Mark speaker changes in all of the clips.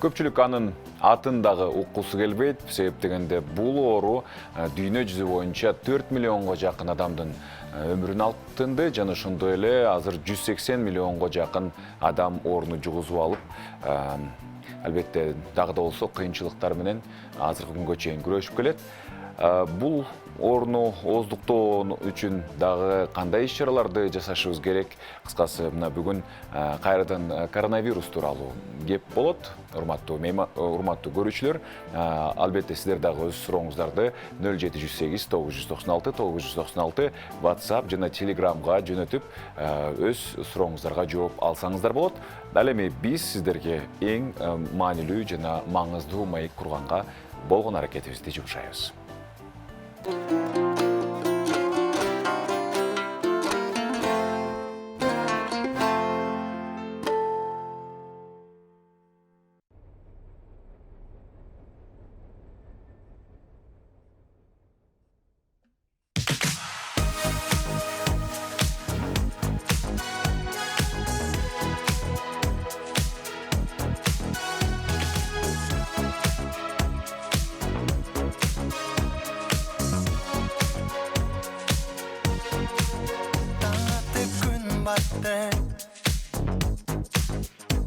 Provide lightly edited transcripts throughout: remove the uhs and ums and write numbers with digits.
Speaker 1: Көпчүлүк анын атын дагы уккусу келбейт, себеп дегенде бул оору дүйнө жүзү боюнча 4 миллионго жакын адамдын өмүрүн алып тынды, жана ошондой эле азыр 180 миллионго жакын адам ооруну жугузуп алып, албетте дагы да болсо кыйынчылыктар менен азыркы күнгө чейин күрөшүп келет. Бул ооруну ооздуктоо үчүн дагы кандай иш-чараларды жасашыбыз керек? Кыскасы, мына бүгүн кайрадан коронавирус тууралуу кеп болот. Урматтуу көрүүчүлөр, албетте сиздер дагы өз сурооңуздарды 0708 996 996 WhatsApp жана Telegramга жөнөтүп, өз сурооңуздарга жооп алсаңыздар болот. Ал эми биз сиздерге эң маанилүү жана маңыздуу маек курганга болгон аракетибизди жумшайбыз.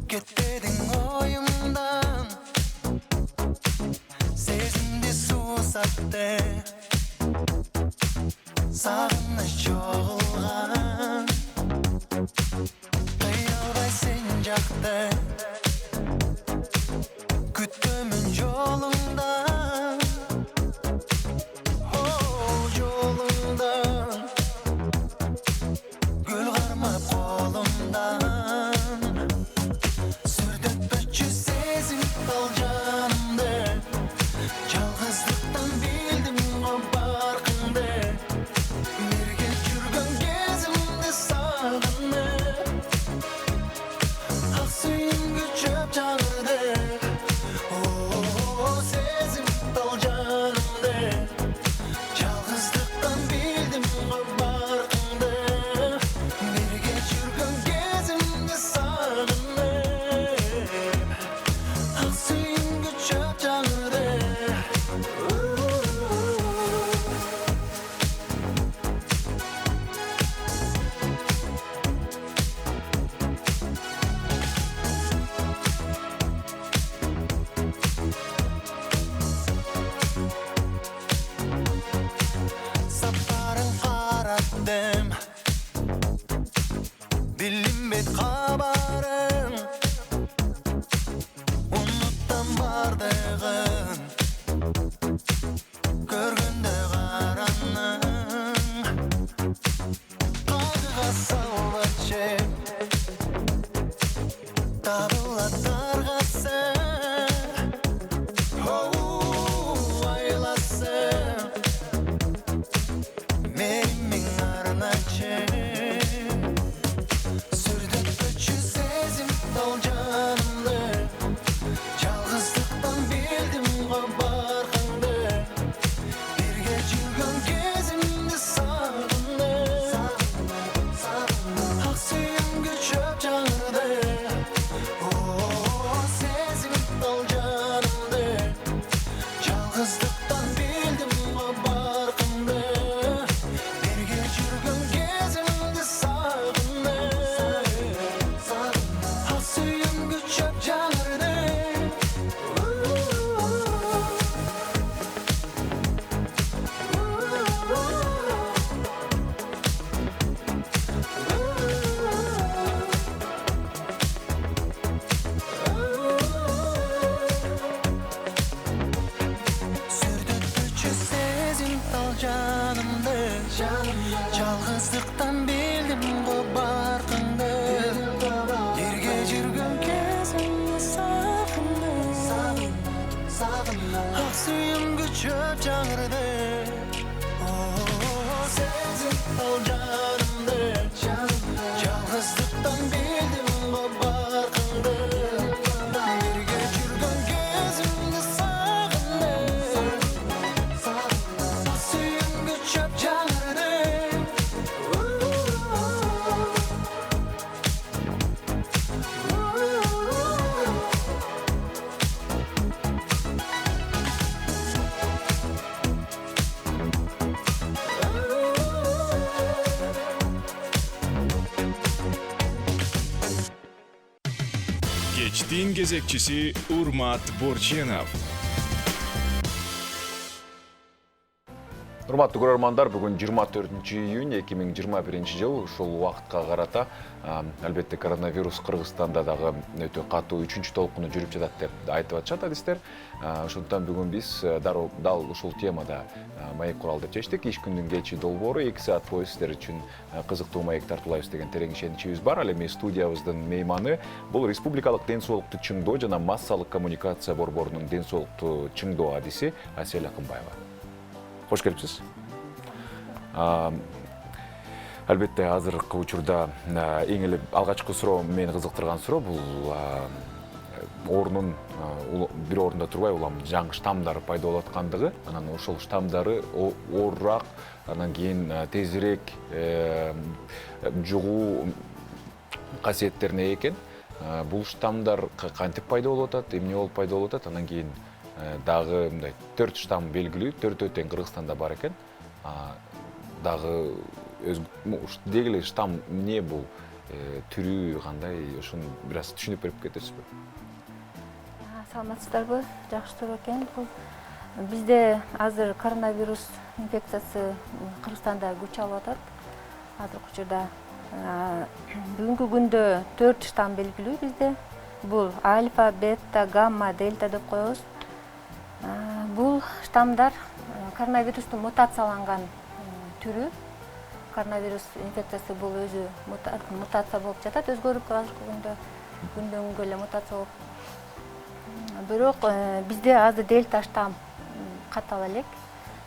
Speaker 2: Кетпедің ойымдан, сезімде сусатты, сағыныш жоғылған, қиялдай сен жақты, күтемін жолыңдан, жолыңдан, гүл қармап қолымдан. Bilinmez kabarın, unuttan bardığın, görgünde karanın, kaldığa salvaçı, tabula targası, aylası, merimin arnaçı. Жалғыздықтан білдім ғой барқыңды, ерге жүрген кезімді сағынды, ақ сүйім күшіп жаңырды, сезім ал жанымды, жалғыздықтан білдім ғой барқыңды, ерге жүрген кезімді сағынды, ақ сүйім күшіп жаңырды.
Speaker 3: Кечтин кезекчиси Урмат Борченов.
Speaker 1: Урматтуу көрөрмандар, бүгүн 24-июнь 2021 жыл ушул убакытка карата албетте коронавирус Кыргызстанда дагы өтө катуу 3-чү толкуну жүрүп жатат деп айтып атышат адистер. Ошондуктан бүгүн биз дал ушул темада маек куралы деп чечтик. Иш күндүн кечи долбоору 2 саат бою сиздер үчүн кызыктуу маек тартуулайбыз деген терең ишеничибиз бар. Ал эми студиябыздын мейманы бул Республикалык ден соолукту чыңдоо жана массалык коммуникация борборунун ден соолукту чыңдоо адиси Асель Акынбаева. Хош келипсиз. Албетте азыркы учурда эң эле алгачкы суроо мени кызыктырган суроо бул орнун бир орунда турбай улам жаңы штаммдар пайда болуп аткандыгы, анан ошол штаммдары оорураак, анан кийин тезирээк жугуу касиеттерине экен. Бул штаммдар кантип пайда болуп атат, эмне болуп пайда болуп атат, анан кийин дагы мындай 4 штамм белгилүү, 4 тең Кыргызстанда бар экен. Дагы деги эле штамм эмне бул, түрү кандай, ошону бир аз түшүнүп берип кетесизби?
Speaker 4: Саламатсыздарбы? Жакшы суроо экен. Бул бизде азыр коронавирус инфекциясы Кыргызстанда күч алып атат. Азыркы учурда бүгүнкү күндө 4 штамм белгилүү бизде. Бул альфа, бета, гамма, дельта деп коебуз. Бул штаммдар коронавирустун мутацияланган түрү. Коронавирус инфекциясы бул өзү мутация болуп жатат, өзгөрүп азыркы күндө күндөн күнгө эле мутация болуп. Бирок бизде азыр дельта штамм каттала элек.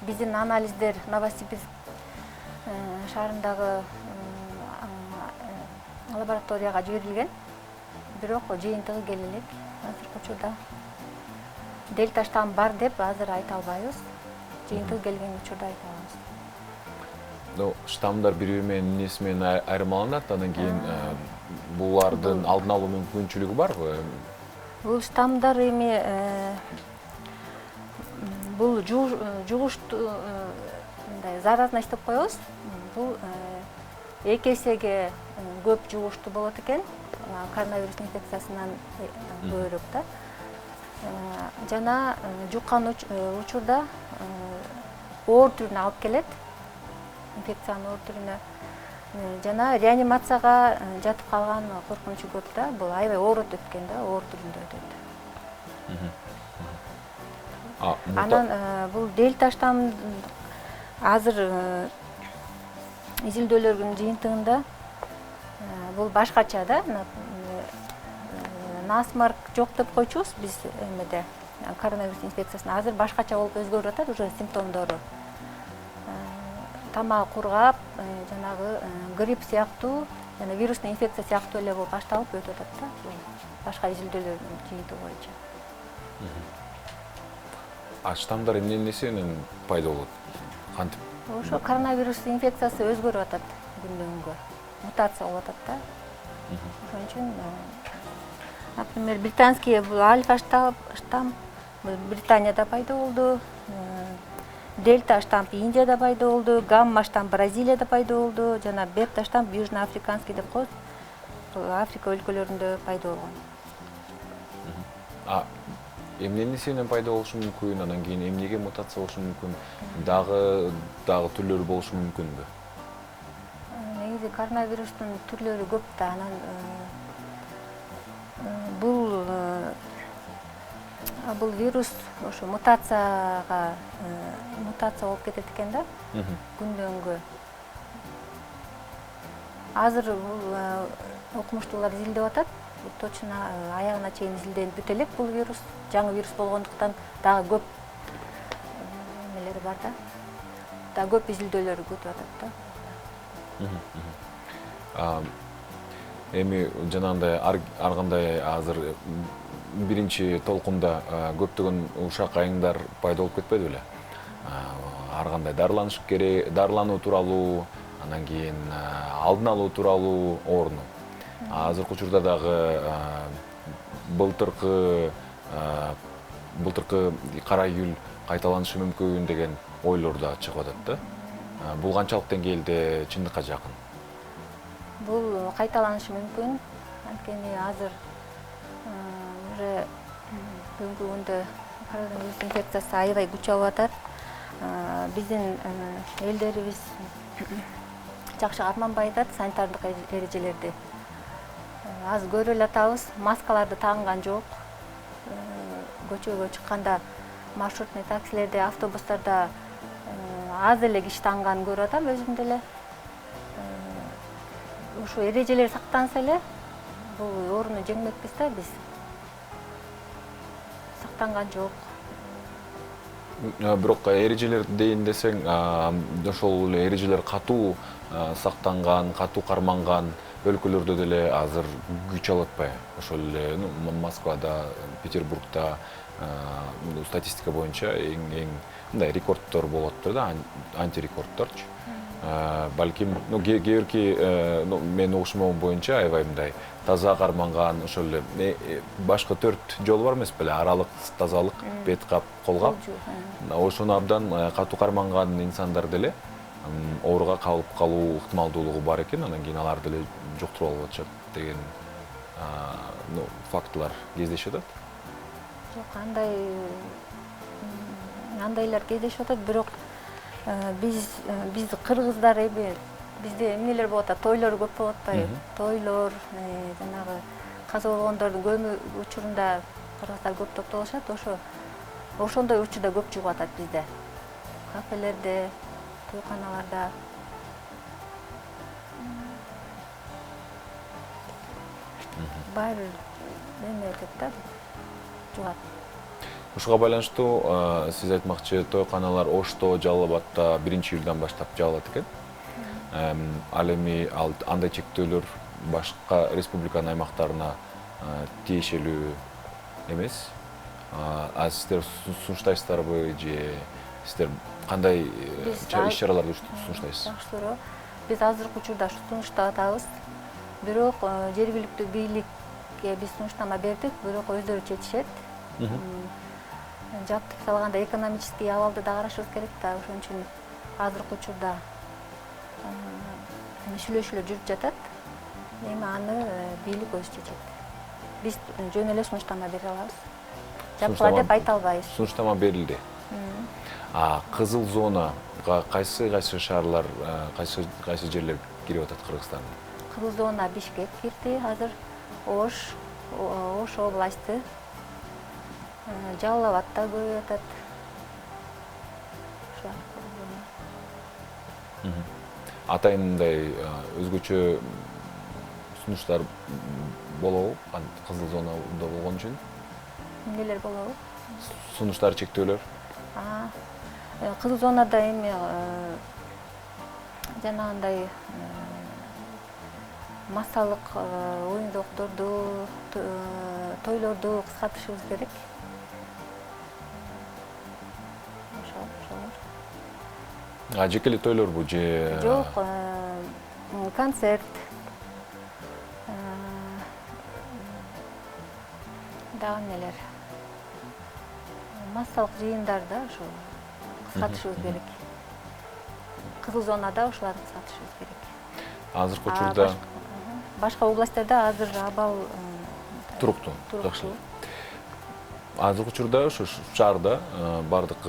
Speaker 4: Биздин анализдер Новосибирск шаарындагы лабораторияга жиберилген. Бирок жыйынтыгы келе элек. Азыркы учурда дельта штамм бар деп азыр айта албайбыз. Жыйынтыгы келген учурда айта алабыз.
Speaker 1: Штаммдар бири-бири менен эмнеси менен айырмаланат, анан кийин булардын алдын алуу мүмкүнчүлүгү барбы?
Speaker 4: Бул штаммдар эми бул жугуштуу мындай заразность деп коебуз. Бул 2 эсеге көп жугуштуу болот экен. Коронавирус инфекциясынан көбүрөөк да. Жана жуккан учурда оор түрүнө алып келет. Инфекциянын оор түрүнө. Жана реанимацияга жатып калган коркунучу көп да. Бул аябай оорот өткөн да, оор түрүндө өтөт. Анан бул дельта штамм азыр изилдөөлөрдүн жыйынтыгында бул башкача да. Насмарк жок деп койчубуз биз эмеде коронавирус инфекциясына азыр башкача болуп өзгөрүп атат уже симптомдору. Тамак кургап, жанагы грипп сыяктуу, жана вирусный инфекция сыяктуу эле болуп башталып өтүп атат да. Башка изилдөөлөрдүн жыйынтыгы боюнча.
Speaker 1: Штаммдар эмнеси менен пайда болот? Кантип?
Speaker 4: Ошо коронавирус инфекциясы өзгөрүп атат күндөн күнгө. Мутация болуп атат да. Ошон үчүн например, британский бул альфа штамм Британияда пайда болду. Дельта штамм Индияда пайда болду, гамма штамм Бразилияда пайда болду, жана бета штамм южноафриканский деп коебуз. Африка өлкөлөрүндө пайда болгон.
Speaker 1: Эмнеси менен пайда болушу мүмкүн, анан кийин эмнеге мутация болушу мүмкүн, дагы түрлөрү болушу мүмкүнбү?
Speaker 4: Негизи коронавирустун түрлөрү көп да, анан бул вирус ошо мутация болуп кетет экен да. Күндөн күнгө. Азыр бул окумуштуулар изилдеп атат. Точно аягына чейин изилденип бүтө элек бул вирус. Жаңы вирус болгондуктан дагы көп эмелери бар да. Дагы көп изилдөөлөр өтүп атат да.
Speaker 1: Эми жанагындай ар кандай азыр биринчи толкунда көптөгөн ушак айыңдар пайда болуп кетпеди беле? Ар кандай дарыланыш керек, дарылануу тууралуу, анан кийин алдын алуу тууралуу орну. Азыркы учурда дагы былтыркы кара июль кайталанышы мүмкүн деген ойлор да чыгып атат да. Бул канчалык деңгээлде чындыкка жакын?
Speaker 4: Бул кайталанышы мүмкүн. Анткени азыр уже бүгүнкү күндө коронавирус инфекциясы аябай күч алып атат. Биздин элдерибиз жакшы карманбай атат санитардык эрежелерди. Аз көрүп эле атабыз, маскаларды тагынган жок. Көчөгө чыкканда маршрутный таксилерде, автобустарда аз эле киши тагынган көрүп атам өзүм деле. Ушу эрежелер сактанса эле бул ооруну жеңмекпиз да биз. Сактанган жок.
Speaker 1: Бирок эрежелер дейин десең, ошол эле эрежелер катуу сактанган, катуу карманган өлкөлөрдө деле азыр күч алып атпайбы? Ошол эле Москвада, Петербургда статистика боюнча эң мындай рекордтор болуп атпайбы да, антирекордторчу. Балким, кээ бирки менин угушумум боюнча аябай мындай таза карманган, ошол эле башка 4 жол бар эмес беле? Аралык тазалык, бет кап, кол кап. Ошону абдан катуу карманган инсандар деле ооруга кабылып калуу ыктымалдуулугу бар экен, анан кийин алар деле жуктуруп алып атышат деген фактылар кездешип атат.
Speaker 4: Жок, андайлар кездешип атат, бирок биз кыргыздар бизде эмнелер болуп атат, тойлор көп болуп атпайбы? Тойлор, жанагы каза болгондордун көмү учурунда кыргыздар көп топтолушат, ошондой учурда көп чыгып атат бизде. Кафелерде, тойканаларда. Бар эме этет да, жугат.
Speaker 1: Ушуга байланыштуу сиз айтмакчы, тойканалар Ошто, Жалал Абадта 1-июлдан баштап жабылат экен. Ал эми андай чектөөлөр башка республиканын аймактарына тиешелүү эмес. Сиздер сунуштайсыздарбы же сиздер кандай иш-чараларды сунуштайсыз?
Speaker 4: Жакшы. Биз азыркы учурда сунуштап атабыз. Бирок жергиликтүү бийликке биз сунуштама бердик, бирок өздөрү чечишет. Жаптып салганда экономический абалды да карашыбыз керек да, ошон үчүн азыркы учурда сүйлөшүүлөр жүрүп жатат. Эми аны бийлик өзү чечет. Биз жөн эле сунуштама бере алабыз. Жапкыла деп айта албайбыз.
Speaker 1: Сунуштама берилди. Кызыл зонага кайсы шаарлар, кайсы жерлер кирип атат Кыргызстанда?
Speaker 4: Кызыл зона Бишкек кирди азыр, Ош областы, Жалал Абадта көрүп атат.
Speaker 1: Атайын мындай өзгөчө сунуштар болобу? Кызыл зонада болгон үчүн?
Speaker 4: Эмнелер болобу?
Speaker 1: Сунуштар, чектөөлөр?
Speaker 4: Кызыл зонада эми жанагындай массалык оюндуктарды, тойлорду кыскартышыбыз керек.
Speaker 1: Жеке эле тойлорбу же?
Speaker 4: Жок, концерт, дагы эмнелер? Массалык жыйындар да ошо кыскартышыбыз керек. Кызыл зонада ошоларды кыскартышыбыз керек.
Speaker 1: Азыркы учурда
Speaker 4: башка областьтарда азыр абал
Speaker 1: туруктуу. Жакшы. Азыркы учурда ошо шаарда бардык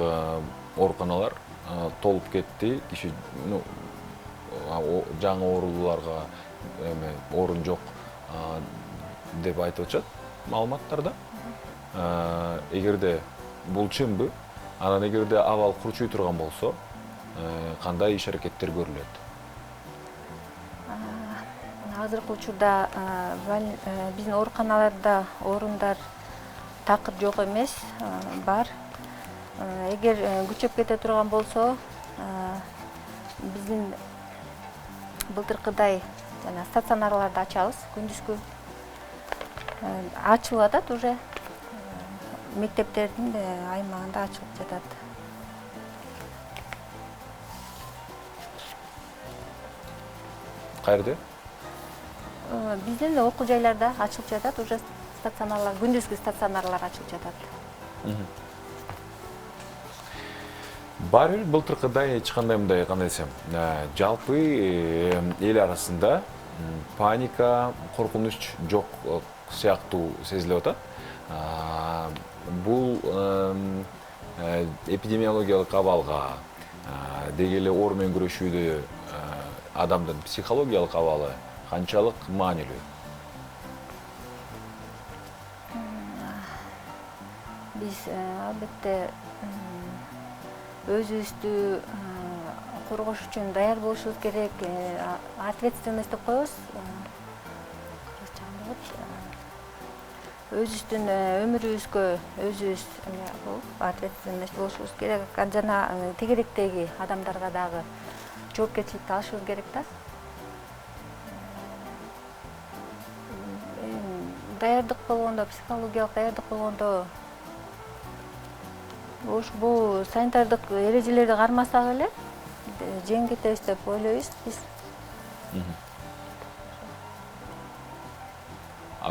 Speaker 1: ооруканалар толуп кетти. Киши жаңы ооруларга орун жок деп айтып атышат маалыматтарда. Эгерде бул чынбы, анан эгерде абал курчуй турган болсо, кандай иш-аракеттер көрүлөт?
Speaker 4: Азыркы учурда биздин ооруканаларда орундар такыр жок эмес, бар. Эгер күчөп кете турган болсо, биздин былтыркыдай жана стационарларды ачабыз, күндүзгү ачылып атат уже. Мектептердин аймагында ачылып жатат.
Speaker 1: Кайерде?
Speaker 4: Биздин окуу жайларда ачылып жатат, уже стационарлар, күндүзгү стационарлар ачылып жатат.
Speaker 1: Бар эле былтыркыдай эч кандай мындай кандай десем, жалпы эл арасында паника, коркунуч жок сыяктуу сезилип атат. Бул эпидемиологиялык абалга деги эле оор менен күрөшүүдө адамдын психологиялык абалы канчалык маанилүү?
Speaker 4: Биз албетте өзүбүздү коргош үчүн даяр болушубуз керек, ответственность деп коебуз. Өзүбүздүн өмүрүбүзгө өзүбүз ответственность болушубуз керек. Жана тегеректеги адамдарга дагы жоопкерчиликти алышыбыз керек да. Даярдык болгондо, психологиялык даярдык болгондо бул санитардык эрежелерди кармасак эле жеңип кетебиз деп ойлойбуз биз.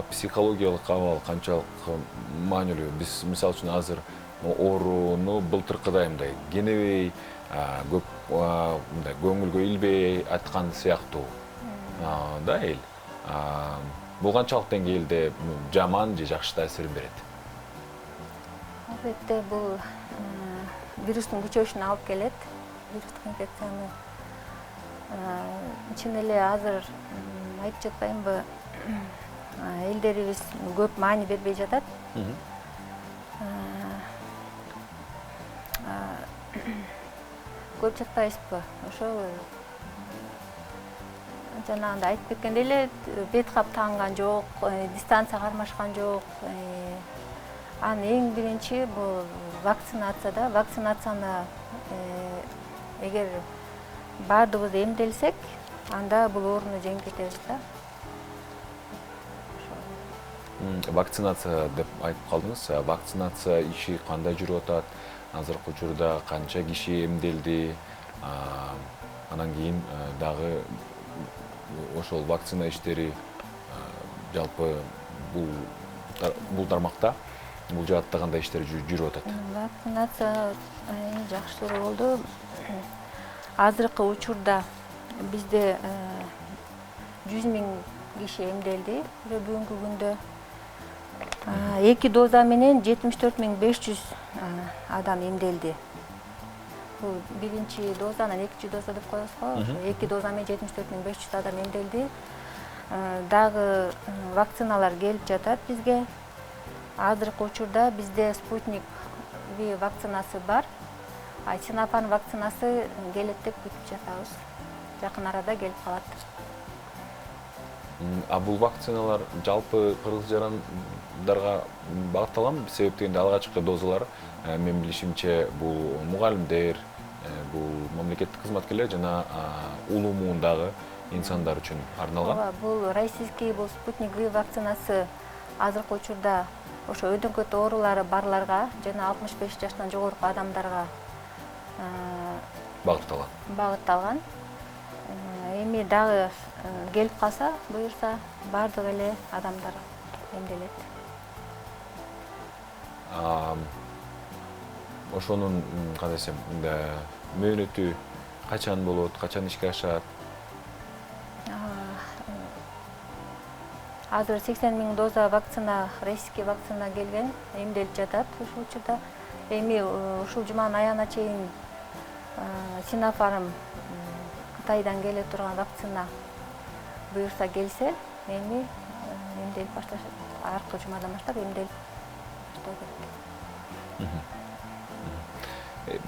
Speaker 1: Психологиялык абал канчалык маанилүү? Биз мисалы үчүн азыр ооруну былтыркыдай мындай кенебей, көп мындай көңүлгө илбей аткан сыяктуу да эл. Бул канчалык деңгээлде жаман же жакшы таасирин берет?
Speaker 4: Албетте бул вирустун күчөшүнө алып келет. Вирустук инфекцияны чын эле азыр айтып жатпаймынбы, элдерибиз көп маани бербей жатат. Көп жатпайбызбы? Ошол жанагындай айтып кеткендей эле бет кап таанган жок, дистанция кармашкан жок. Анын эң биринчи бул вакцинация. Вакцинацияны эгер баардыгыбыз эмделсек, анда бул ооруну жеңип кетебиз да.
Speaker 1: Вакцинация деп айтып калдыңыз. Вакцинация иши кандай жүрүп атат? Азыркы учурда канча киши эмделди? Анан кийин дагы ошол вакцина иштери жалпы бул тармакта, бул жаатта кандай иштер жүрүп атат?
Speaker 4: Вакцинация жакшы болду. Азыркы учурда бизде 100 000 киши эмделди. Бүгүнкү күндө 2 доза менен 74 500 адам эмделди. Бул биринчи доза, анан экинчи доза деп коебуз го. 2 доза менен 74 500 адам эмделди. Дагы вакциналар келип жатат бизге. Азыркы учурда бизде Спутник V вакцинасы бар. Синофарм вакцинасы келет деп күтүп жатабыз. Жакын арада келип калат.
Speaker 1: Бул вакциналар жалпы кыргыз жарандарга багытталганбы? Себеп дегенде алгачкы дозалар мен билишимче бул мугалимдер, бул мамлекеттик кызматкерлер жана улуу муундагы инсандар үчүн арналган.
Speaker 4: Бул российский бул Спутник V вакцинасы азыркы учурда ошо өйдөнкөт оорулары барларга жана 65 жаштан жогорку адамдарга багытталган. Эми дагы келип калса, буюрса, бардык эле адамдар эмделет.
Speaker 1: Ошонун кандай десем, мөөнөтү качан болот, качан ишке ашат?
Speaker 4: Азыр 80 000 доза вакцина, российский вакцина келген, эмделип жатат ушул учурда. Эми ушул жуманын аягына чейин Синофарм Кытайдан келе турган вакцина буюрса келсе, эми эмделип башташат. Аркы жумадан баштап эмделип баштоо керек.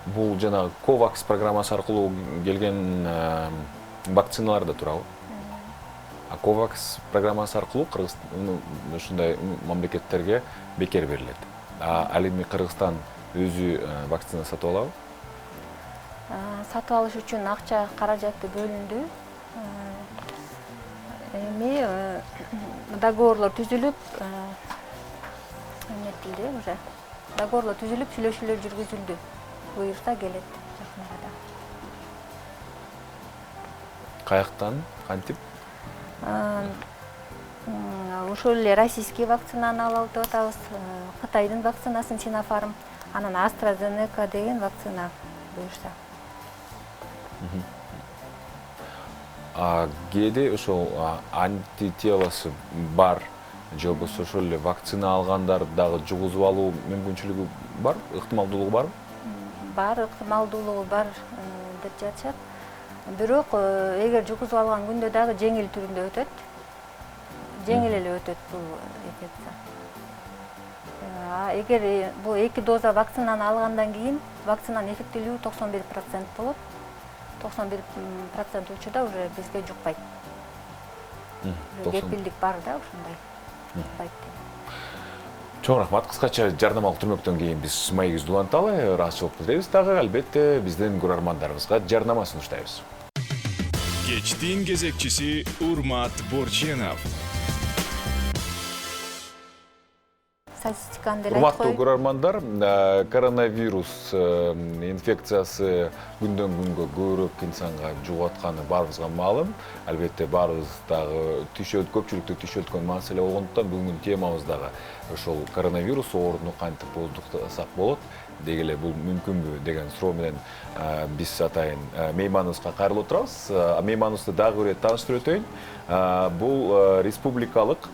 Speaker 1: Бул жанагы COVAX программасы аркылуу келген вакциналар да турабы? COVAX программасы аркылуу ушундай мамлекеттерге бекер берилет. Ал эми Кыргызстан өзү вакцина сатып алабы?
Speaker 4: Сатып алыш үчүн акча каражаты бөлүндү. Эми договорлор түзүлүп, уже договорлор түзүлүп, сүйлөшүүлөр жүргүзүлдү. Буюрса келет жакын арада.
Speaker 1: Каяктан, кантип?
Speaker 4: Ошол эле российский вакцинаны алалы деп атабыз. Кытайдын вакцинасын Синофарм, анан AstraZeneca деген вакцина буюрса.
Speaker 1: кээде ошол антителосы бар же болбосо ошол эле вакцина алгандар дагы жугузуп алуу мүмкүнчүлүгү бар, ыктымалдуулугу барбы?
Speaker 4: Бар, ыктымалдуулугу бар деп жатышат. Бирок эгер жугузуп алган күндө дагы жеңил түрүндө өтөт. Жеңил эле өтөт бул инфекция. Эгер бул 2 доза вакцинаны алгандан кийин вакцинанын эффектилүүлүгү 91% болот. 91% учурда уже бизге жукпайт. Кепилдик бар да ушундай. Жукпайт.
Speaker 1: Чоң рахмат. Кыскача жарнамалык түрмөктөн кийин биз маегибизди уланталы, ыраазычылык билдиребиз дагы, албетте биздин көрөрмандарыбызга жарнама сунуштайбыз.
Speaker 3: Кечтин кезекчиси Урмат Борченов.
Speaker 4: Статистиканы деле
Speaker 1: Урматтуу
Speaker 4: айткой.
Speaker 1: көрөрмандар, коронавирус инфекциясы күндөн күнгө көбүрөөк инсанга жугуп атканы баарыбызга маалым. Албетте баарыбыз дагы көпчүлүктү түйшөлткөн маселе болгондуктан бүгүнкү темабыз дагы ошол коронавирус ооруну кантип бооздуктасак болот, деги эле бул мүмкүнбү деген суроо менен биз атайын мейманыбызга кайрылып отурабыз. Мейманыбызды дагы бир тааныштырып өтөйүн. Бул республикалык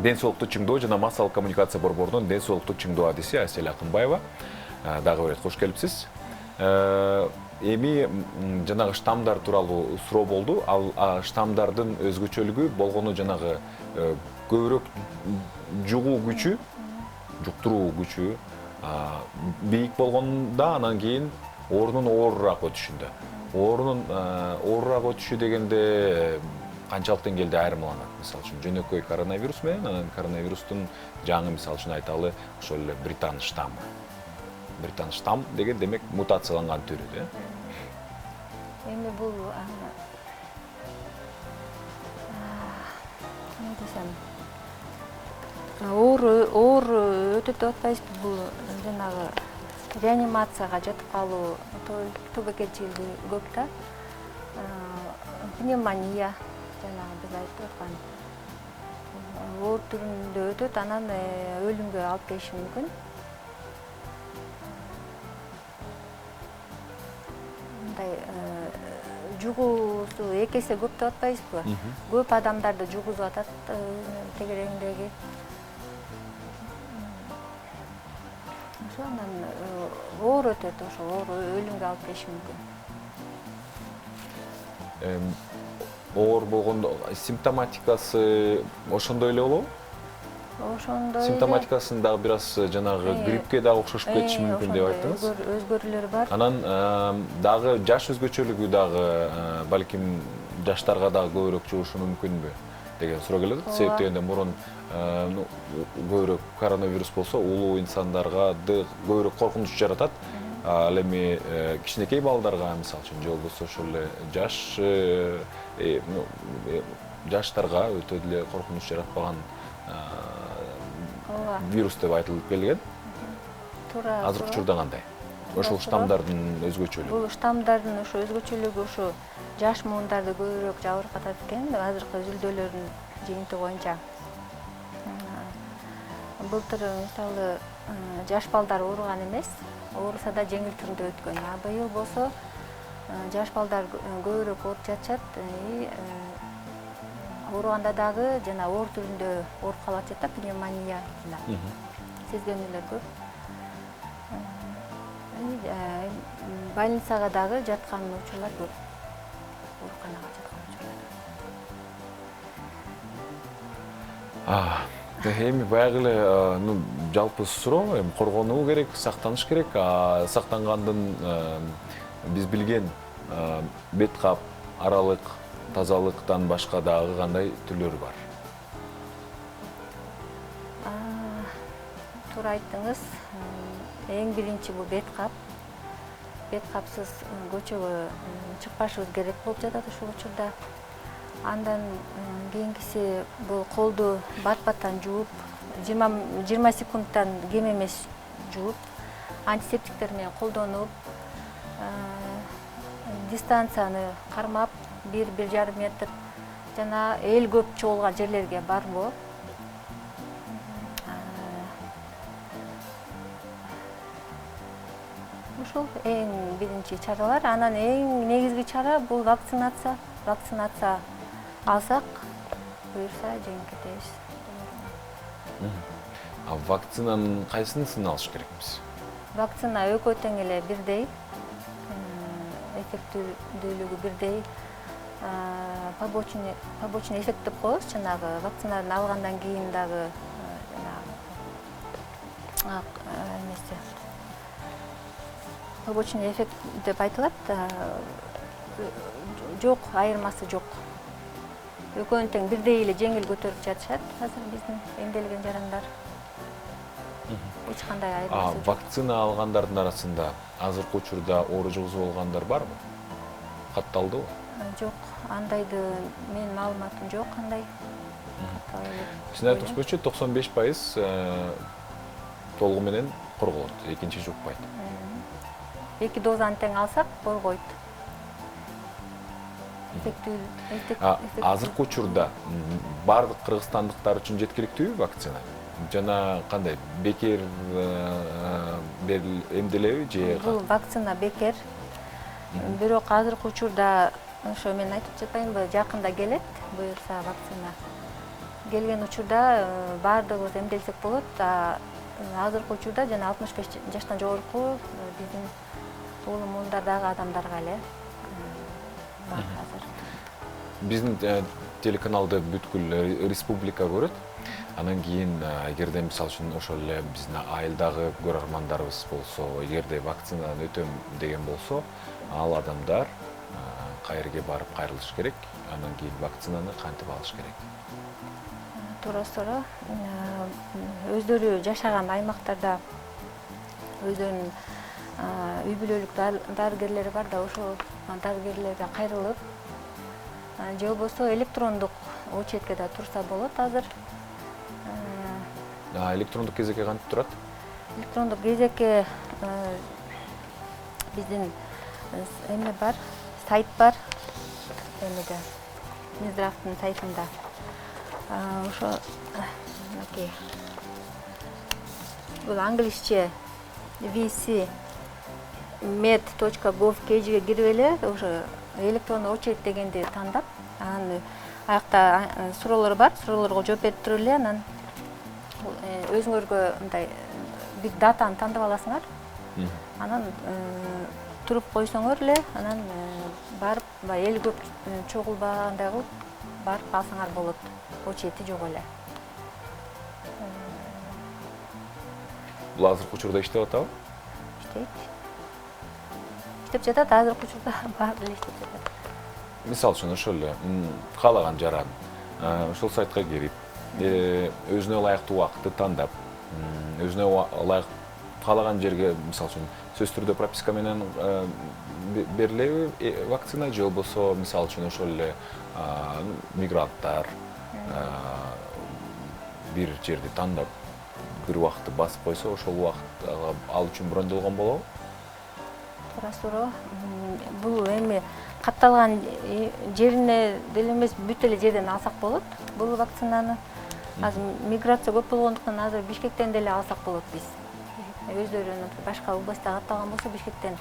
Speaker 1: Ден соолукту чыңдоо жана массалык коммуникация борборунун Ден соолукту чыңдоо адиси Асель Акынбаева. Дагы бир кош келипсиз. Эми жанагы штаммдар тууралуу суроо болду. Ал штаммдардын өзгөчөлүгү болгону жанагы көбүрөөк жугуу күчү, жуктуруу күчү бийик болгондо, анан кийин оорунун оорураак өтүшүндө. Оорунун оорураак өтүшү дегенде канчалык деңгээлде айырмаланат? Мисалы үчүн жөнөкөй коронавирус менен анан коронавирустун жаңы мисалы үчүн айталы ошол эле Британ штаммы. Британ штамм деген демек мутацияланган түрү, да?
Speaker 4: Эми бул эмне десем, оор өтөт деп атпайбызбы, бул жанагы реанимацияга жатып калуу тобокелчилиги көп да. Пневмония жанагы биз айтып аткан оор түрүндө өтөт, анан өлүмгө алып келиши мүмкүн. Мындай жугуусу 2 эсе көп деп атпайбызбы? Көп адамдарды жугузуп атат тегерегиндеги. Ошо анан оор өтөт, ошо оор өлүмгө алып келиши мүмкүн.
Speaker 1: Оор болгондо симптоматикасы ошондой эле болобу?
Speaker 4: Ошондой.
Speaker 1: Симптоматикасын дагы бир аз жанагы гриппке дагы окшошуп кетиши мүмкүн деп айттыңыз.
Speaker 4: Өзгөрүүлөр бар.
Speaker 1: Анан дагы жаш өзгөчөлүгү дагы балким жаштарга дагы көбүрөөк жугушу мүмкүнбү деген суроо келет. Себеп дегенде мурун көбүрөөк коронавирус болсо улуу инсандарга көбүрөөк коркунуч жаратат. Ал эми кичинекей балдарга мисалы үчүн же болбосо ошол эле жаштарга өтө деле коркунуч жаратпаган вирус деп айтылып келген.
Speaker 4: Туура.
Speaker 1: Азыркы учурда кандай? Ошол штаммдардын өзгөчөлүгү.
Speaker 4: Бул штаммдардын ошо өзгөчөлүгү ошо жаш муундарды көбүрөөк жабыркатат экен, азыркы изилдөөлөрдүн жыйынтыгы боюнча. Былтыр мисалы жаш балдар ооруган эмес, ооруса да жеңил түрүндө өткөн. Быйыл болсо жаш балдар көбүрөөк ооруп жатышат. Ооруганда дагы жана оор түрүндө ооруп калып жатат, пневмония жана сезгөнүлөр көп. Больницага дагы жаткан учурлар көп. Ооруканага жаткан учурлар.
Speaker 1: Эми баягы эле жалпы суроо, эми коргонуу керек, сактаныш керек. Сактангандын биз билген бет кап, аралык, тазалыктан башка дагы кандай түрлөрү бар?
Speaker 4: Туура айттыңыз. Эң биринчи бул бет кап. Бет капсыз көчөгө чыкпашыбыз керек болуп жатат ушул учурда. Андан кийинкиси бул колду бат-баттан жууп, 20 секундтан кем эмес жууп, антисептиктер менен колдонуп, дистанцияны кармап 1–1,5 метр жана эл көп чогулган жерлерге барбоо. ушул эң биринчи чаралар. Анан эң негизги чара бул вакцинация. Вакцинация алсак, буюрса жеңип кетебиз.
Speaker 1: А вакцинанын кайсынысын алыш керекпиз?
Speaker 4: Вакцина экөө тең эле бирдей, эффектүүлүгү бирдей. Побочный эффект деп коебуз, жанагы вакцинаны алгандан кийин дагы эмеси побочный эффект деп айтылат. Жок, айырмасы жок. Экөөнү тең бирдей эле жеңил көтөрүп жатышат азыр биздин эмделген жарандар. Эч кандай айырмасы жок.
Speaker 1: Вакцина алгандардын арасында азыркы учурда оору жугузуп алгандар барбы? Катталдыбы?
Speaker 4: Жок, андайды менин маалыматым жок кандай.
Speaker 1: Сиздин айтыңыз боюнча 95% толугу менен корголот, экинчи жукпайт.
Speaker 4: 2 дозаны тең алсак коргойт.
Speaker 1: Азыркы учурда бардык кыргызстандыктар үчүн жеткиликтүүбү вакцина? Жана кандай бекер эмделеби же?
Speaker 4: Бул вакцина бекер. Бирок азыркы учурда ошо мен айтып жатпаймынбы, жакында келет, буюрса вакцина. Келген учурда бардыгыбыз эмделсек болот. Азыркы учурда жана 65 жаштан жогорку биздин уулу мундардагы адамдарга эле бар азыр.
Speaker 1: Биздин телеканалды бүткүл республика көрөт. Анан кийин эгерде мисалы үчүн ошол эле биздин айылдагы көрөрмандарыбыз болсо, эгерде вакцинаны өтөм деген болсо, ал адамдар кайерге барып кайрылыш керек, анан кийин вакцинаны кантип алыш керек?
Speaker 4: Туура өздөрү жашаган аймактарда өздөрүнүн үй бүлөлүк дарыгерлери бар да, ошол дарыгерлерге кайрылып, же болбосо электрондук очередке да турса болот азыр.
Speaker 1: Электрондук кезекке кантип турат?
Speaker 4: Электрондук кезекке биздин эме бар, сайт бар. Эмеде Минздравдын сайтында. Ошо бул англисче vc.med.gov.kg'ге кирип эле ошо электрондук очередь дегенди тандап, анан аякта суроолор бар, суроолорго жооп берип туруп эле анан өзүңөргө мындай бир датаны тандап аласыңар. Анан туруп койсоңор эле, анан барып эл көп чогулбагандай кылып барып алсаңар болот. Очереди жок эле.
Speaker 1: Бул азыркы учурда иштеп атабы?
Speaker 4: Иштейт. Иштеп жатат, азыркы учурда баары эле иштеп жатат.
Speaker 1: Мисалы үчүн ошол эле каалаган жаран ошол сайтка кирип, өзүнө ылайыктуу убакытты тандап, өзүнө ылайык каалаган жерге мисалы үчүн сөзсүз түрдө прописка менен берилеби вакцина, же болбосо мисалы үчүн ошол эле мигранттар бир жерди тандап, бир убакытты басып койсо, ошол убакыт ал үчүн брондолгон болобу?
Speaker 4: Туура. Бул эми катталган жерине деле эмес, бүт эле жерден алсак болот бул вакцинаны. Азыр миграция көп болгондуктан азыр Бишкектен деле алсак болот биз. Өздөрүнүн башка областта катталган болсо Бишкектен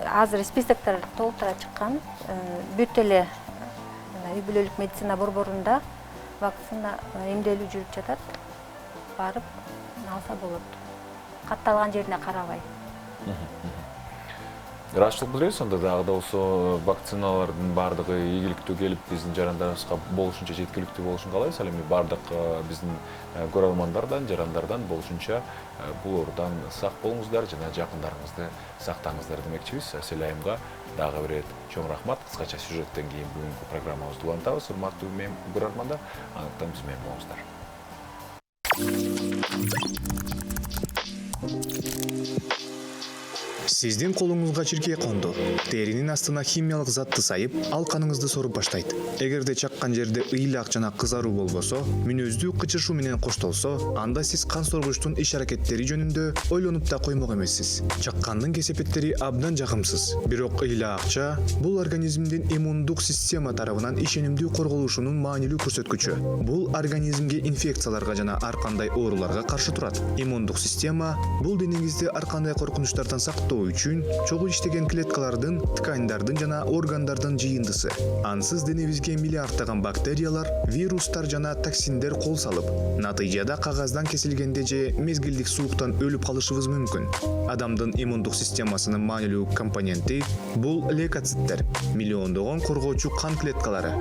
Speaker 4: азыр списоктор толуктура чыккан. Бүт эле үй бүлөлүк медицина борборунда вакцина эмделүү жүрүп жатат. Барып алса болот. Катталган жерине карабай.
Speaker 1: Ырашчылык билдиребиз, анда дагы да болсо вакциналардын баардыгы ийгиликтүү келип, биздин жарандарыбызга болушунча жеткиликтүү болушун каалайбыз. Ал эми баардык биздин көрөрмандардан, жарандардан болушунча бул оорудан сак болуңуздар жана жакындарыңызды сактаңыздар демекчибиз. Асель айымга дагы бир ирет чоң рахмат. Кыскача сюжеттен кийин бүгүнкү программабызды улантабыз. Урматтуу көрөрмандар, андыктан биз менен болуңуздар.
Speaker 5: Сиздин колуңузга чиркей конду. Теринин астына химиялык затты сайып, ал каныңызды соруп баштайт. Эгерде чаккан жерде ыйлак жана кызаруу болбосо, мүнөздүү кычышуу менен коштолсо, анда сиз кан соргучтун иш-аракеттери жөнүндө ойлонуп да коймок эмессиз. Чаккандын кесепеттери абдан жакымсыз. Бирок ыйлакча бул организмдин иммундук система тарабынан ишенимдүү корголушунун маанилүү көрсөткүчү. Бул организмге инфекцияларга жана ар кандай ооруларга каршы турат. Иммундук система бул денеңизди ар кандай коркунучтардан сактоо үчүн чогуу иштеген клеткалардын, ткандардын жана органдардын жыйындысы. Ансыз денебизге миллиарддаган бактериялар, вирустар жана токсиндер кол салып, натыйжада кагаздан кесилгенде же мезгилдик сууктан өлүп калышыбыз мүмкүн. Адамдын иммундук системасынын маанилүү компоненти бул лейкоциттер, миллиондогон коргоочу кан клеткалары.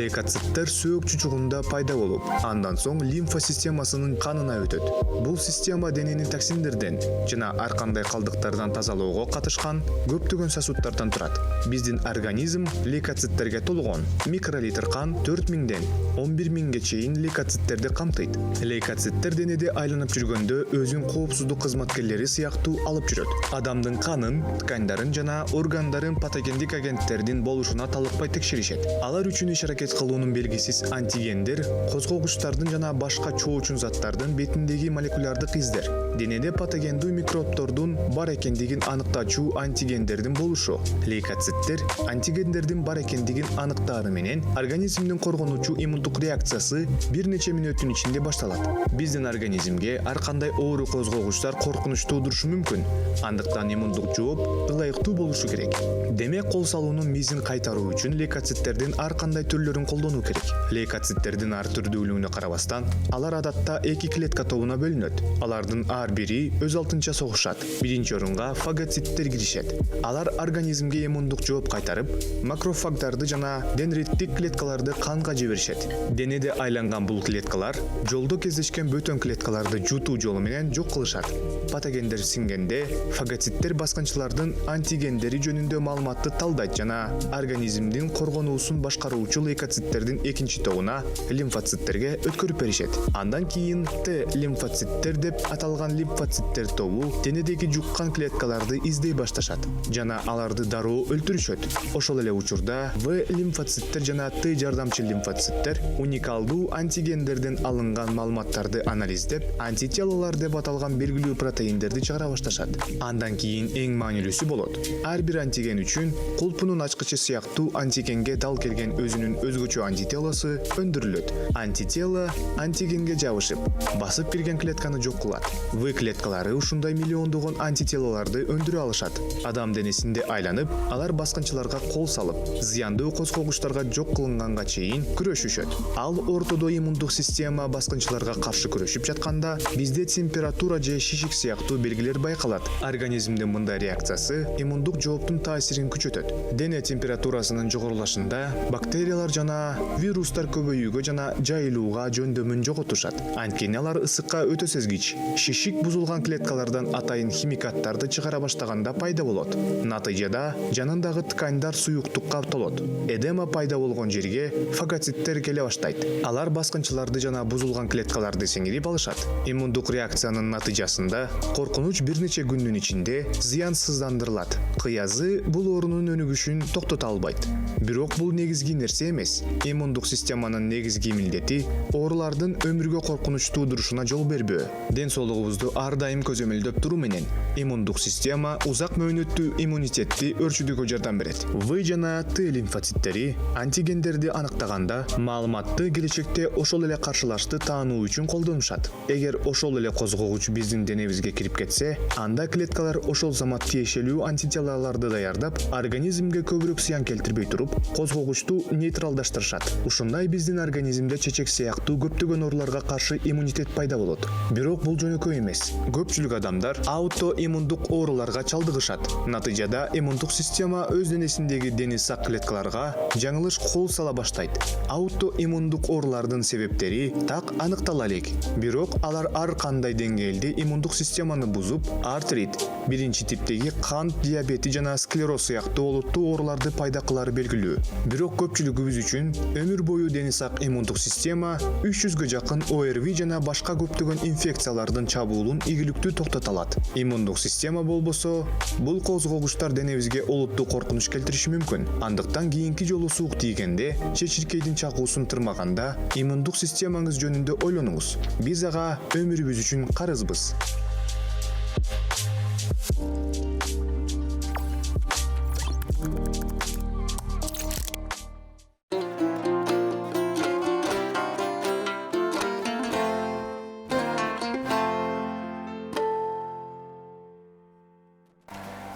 Speaker 5: Лейкоциттер сөөк чучугунда пайда болуп, андан соң лимфа системасынын канына өтөт. Бул система денени токсиндерден жана ар кандай калдыктардан тазалоого катышкан көптөгөн сосудтардан турат. Биздин организм лейкоциттерге толгон. Микролитр кан 4000ден 11000ге чейин лейкоциттерди камтыйт. Лейкоциттер денеде айланып жүргөндө өзүн коопсуздук кызматкерлери сыяктуу алып жүрөт. Адамдын канын, ткандарын жана органдарын патогендик агенттердин болушуна талыкпай текшеришет. Алар үчүн иш-аракет кылуунун белгисиз антигендер, козгогучтардын жана башка чоочун заттардын бетиндеги молекулярдык издер. Денеде патогендүү микробтордун бар экендигин аныктачуу антигендердин болушу. Лейкоциттер антигендердин бар экендигин аныктааны менен организмдин коргонуучу иммундук реакциясы бир нече мүнөттүн ичинде башталат. Биздин организмге ар кандай оору козгогучтар коркунуч туудурушу мүмкүн. Андыктан иммундук жооп ылайыктуу болушу керек. Демек, кол салуунун мизин кайтаруу үчүн лейкоциттердин ар кандай түрлөрүн колдонуу керек. Лейкоциттердин ар түрдүүлүгүнө карабастан, алар адатта эки клетка тобуна бөлүнөт. Алардын ар бири өз алтынча согушат. Биринчи орунга фагоциттер киришет. Алар организмге иммундук жооп кайтарып, макрофагдарды жана дендриттик клеткаларды канга жиберишет. Денеде айланган бул клеткалар жолдо кездешкен бөтөн клеткаларды жутуу жолу менен жок кылышат. Патогендер сиңгенде фагоциттер баскынчылардын антигендери жөнүндө маалыматты талдайт жана организмдин коргонуусун башкаруучу лейкоциттердин экинчи тобуна лимфоциттерге өткөрүп беришет. Андан кийин Т лимфоциттер деп аталган лимфоциттер тобу денедеги жуккан клеткаларды издей башташат жана аларды дароо өлтүрүшөт. Ошол эле учурда В лимфоциттер жана Т жардамчы лимфоциттер уникалдуу антигендерден алынган маалыматтарды анализдеп, антителолор деп аталган белгилүү протеиндерди чыгара башташат. Андан кийин эң маанилүүсү болот. Ар бир антиген үчүн кулпунун ачкычы сыяктуу антигенге дал келген өзүнүн өзгөчө антителосу өндүрүлөт. Антитело антигенге жабышып, басып кирген клетканы жок кылат. В клеткалары ушундай миллиондогон антителолорду өндүрө алышат. Адам денесинде айланып, алар баскынчыларга кол салып, зыяндуу козгогучтарга жок кылынганга чейин күрөшүшөт. Ал ортодо иммундук система баскынчыларга каршы күрөшүп жатканда, бизде температура же шишик сыяктуу белгилер байкалат. Организмдин мындай реакциясы иммундук жооптун таасирин күчөтөт. Дене температурасынын жогорулашында бактериялар жана вирустар көбөйүүгө жана жайылууга жөндөмүн жоготушат. Анткени алар ысыкка өтө сезгич. Шишик бузулган клеткалардан атайын химикаттарды чыгара баштаганда пайда болот. Натыйжада жанындагы ткандар суюктукка толот. Эдема пайда болгон жерге фагоциттер келе баштайт. Алар баскынчыларды жана бузулган клеткаларды сиңирип алышат. Иммундук реакциянын натыйжасында коркунуч бир нече күндүн ичинде зыянсыздандырылат. Кыязы бул оорунун өнүгүшүн токтото албайт. Бирок бул негизги нерсе эмес. Иммундук системанын негизги милдети оорулардын өмүргө коркунуч туудурушуна жол бербөө. Ден соолугубузду ар дайым көзөмөлдөп туруу менен иммундук система узак мөөнөттүү иммунитетти өрчүтүүгө жардам берет. В жана Т лимфоциттери антигендерди аныктаганда маалыматты келечекте ошол эле каршылашты таануу үчүн колдонушат. Эгер ошол эле козгогуч биздин денебизге кирип кетсе, анда клеткалар ошол замат тиешелүү антителолорду даярдап, организмге көбүрөөк зыян келтирбей туруп, козгогучту нейтралдаштырышат. Ушундай биздин организмде чечек сыяктуу көптөгөн ооруларга каршы иммунитет пайда болот. Бирок бул жөнөкөй эмес. Көпчүлүк адамдар аутоиммундук ооруларга чалдыгышат. Натыйжада иммундук система өз денесиндеги дени сак клеткаларга жаңылыш кол сала баштайт. Аутоиммундук оорулардын себептери так аныктала элек. Бирок алар ар кандай деңгээлде иммундук системаны бузуп, артрит, биринчи типтеги кант диабети жана склероз сыяктуу олуттуу ооруларды пайда кылары белгилүү. Бирок көпчүлүгүбүз үчүн өмүр бою дени сак иммундук система 300гө жакын ОРВИ жана башка көптөгөн инфекциялардын чабуулун ийгиликтүү токтото алат. Иммундук система болбосо болбосо, бул козгогучтар денебизге олуттуу коркунуч келтириши мүмкүн. Андыктан кийинки жолу суук тийгенде, чечиркейдин чакуусун тырмаганда иммундук системаңыз жөнүндө ойлонуңуз. Биз ага өмүрүбүз үчүн карызбыз.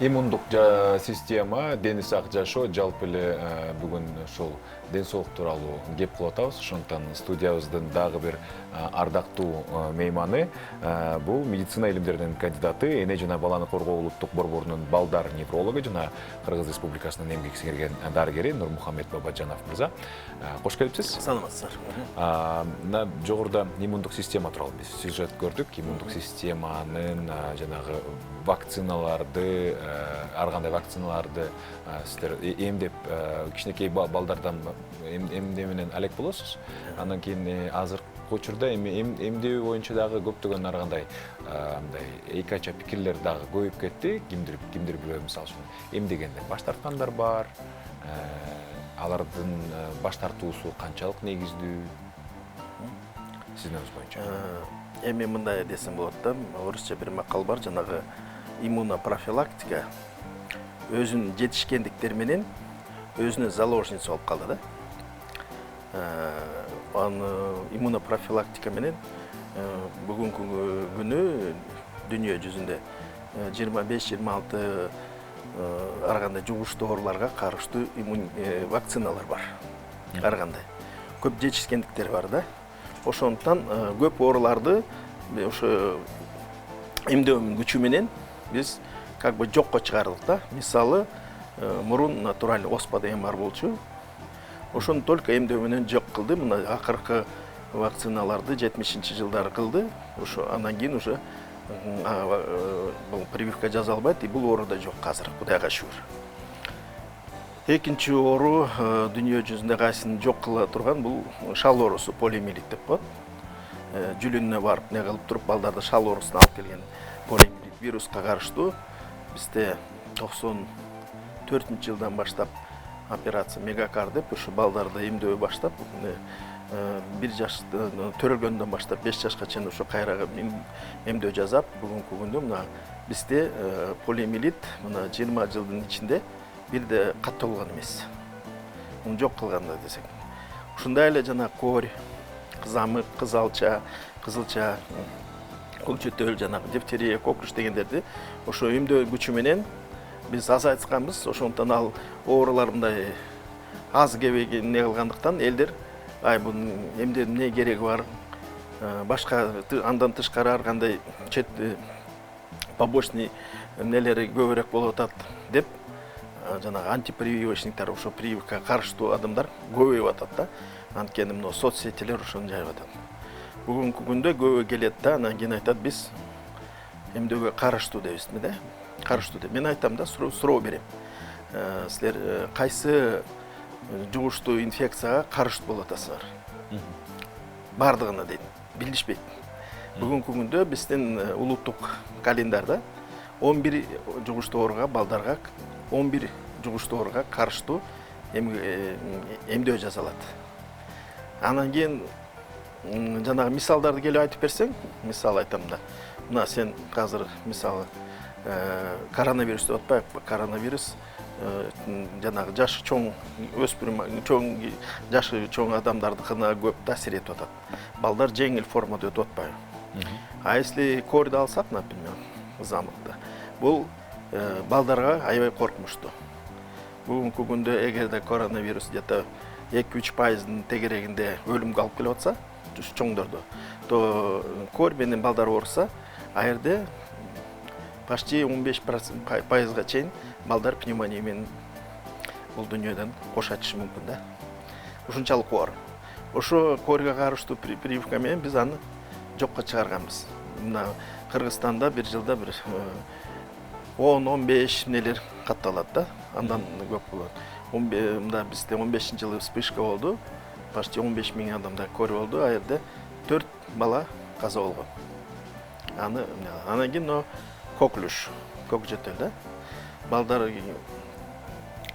Speaker 1: Иммундук система, дени сак жашоо жалпы эле бүгүн ушул ден соолук тууралуу кеп кылып атабыз. Ошондуктан студиябыздын дагы бир ардактуу мейманы бул медицина илимдеринин кандидаты, эне жана баланы коргоо улуттук борборунун балдар неврологу жана Кыргыз Республикасынын эмгек сиңирген дарыгери Нурмухаммед Бабаджанов мырза. Кош келипсиз.
Speaker 6: Саламатсыздар.
Speaker 1: Мына жогоруда иммундук система тууралуу биз сюжет көрдүк. Иммундук системанын жанагы вакциналарды, ар кандай вакциналарды сиздер эмдеп кичинекей балдардан эмдөө менен алек болосуз. Андан кийин азыркы учурда эмдөө боюнча дагы көптөгөн ар кандай андай эки ача пикирлер дагы көбөйүп кетти. Кимдир бирөө мисалы үчүн эмдегенден баш тарткандар бар. Алардын баш тартуусу канчалык негиздүү? Сиздин өзүңүз боюнча.
Speaker 6: Эми мындай десем болот да, орусча бир макал бар, жанагы иммунопрофилактика өзүнүн жетишкендиктери менен өзүнө заложница болуп калды да. Аны иммунопрофилактика менен бүгүнкү күнү дүйнө жүзүндө 25-26 ар кандай жугуштуу ооруларга карыштуу вакциналар бар. Ар кандай көп жетишкендиктер бар да. Ошондуктан көп ооруларды ошо эмдөөнүн күчү менен биз как бы жокко чыгардык да. Мисалы, мурун натуральный оспа деген бар болчу. Ошону только эмдөө менен жок кылды. Мына акыркы вакциналарды 70-жылдары кылды. Ошо андан кийин уже бул прививка жасалбайт, и бул оору да жок азыр, Кудайга шүгүр. Экинчи оору дүйнө жүзүндө кайсын жок кыла турган бул шал оорусу, полиомиелит деп коет. Жүлүнүнө барып не кылып туруп балдарды шал оорусуна алып келген полиомиелит вируска карыштуу бизде 94-жылдан баштап операция Мегакар деп ушу балдарды эмдөө баштап, 1 жашты төрөлгөндөн баштап 5 жашка чейин ушу кайра эмдөө жасап, бүгүнкү күндө мына бизде полиомиелит мына 20 жылдын ичинде бирде катталган эмес. Муну жок кылганда десек. Ушундай эле жана кор, кызамык, кызалча, кызылча, көкчөтөл, жана дифтерия, коклюш дегендерди ошо эмдөө күчү менен биз азайтканбыз. Ошондуктан ал оорулар мындай аз кебеген не кылгандыктан элдер бунун эмдөө эмне кереги бар, башка андан тышкары ар кандай чет побочный нелери көбүрөөк болуп атат деп жанагы антипрививочниктер, ошо прививкага карыштуу адамдар көбөйүп атат да. Анткени мына соцсетилер ошону жайып атат. Бүгүнкү күндө көбөй келет да, анан кийин айтат биз эмдөөгө карыштуу дейбизби да? Карыштуу деп. Мен айтам да, суроо берем. Силер кайсы жугуштуу инфекцияга карыштуу болуп атасыздар? Бардыгына дейт, билишпейт. Бүгүнкү күндө биздин улуттук календарда 11 жугуштуу ооруга, балдарга 11 жугуштуу ооруга карыштуу эмдөө жасалат. Анан кийин жанагы мисалдарды келип айтып берсең, мисал айтам да. Мына сен азыр мисалы коронавирус деп атпайбы? Коронавирус жанагы жашы чоң өспүрүм, жашы чоң адамдардыкына көп таасир этип атат. Балдар жеңил формада өтүп атпайбы? А если корду алсак, например, замыкты, бул балдарга аябай коркунучтуу. Бүгүнкү күндө эгерде коронавирус где-то 2-3% тегерегинде өлүмгө алып келип атса, чоңдорду, то кор менен балдар ооруса, а жерде почти 15%га чейин балдар пневмония менен бул дүйнөдөн кош айтышы мүмкүн да. Ушунчалык оор. Ошо корго карыштуу прививка менен биз аны жокко чыгарганбыз. Мына Кыргызстанда бир жылда бир 10-15 нелер катталат да, андан көп болот. Мында бизде 15-жылы вспышка болду, почти 15 000 адамда кор болду, а жерде 4 бала каза болгон. Анан кийин коклюш көк жөтөл да. Балдар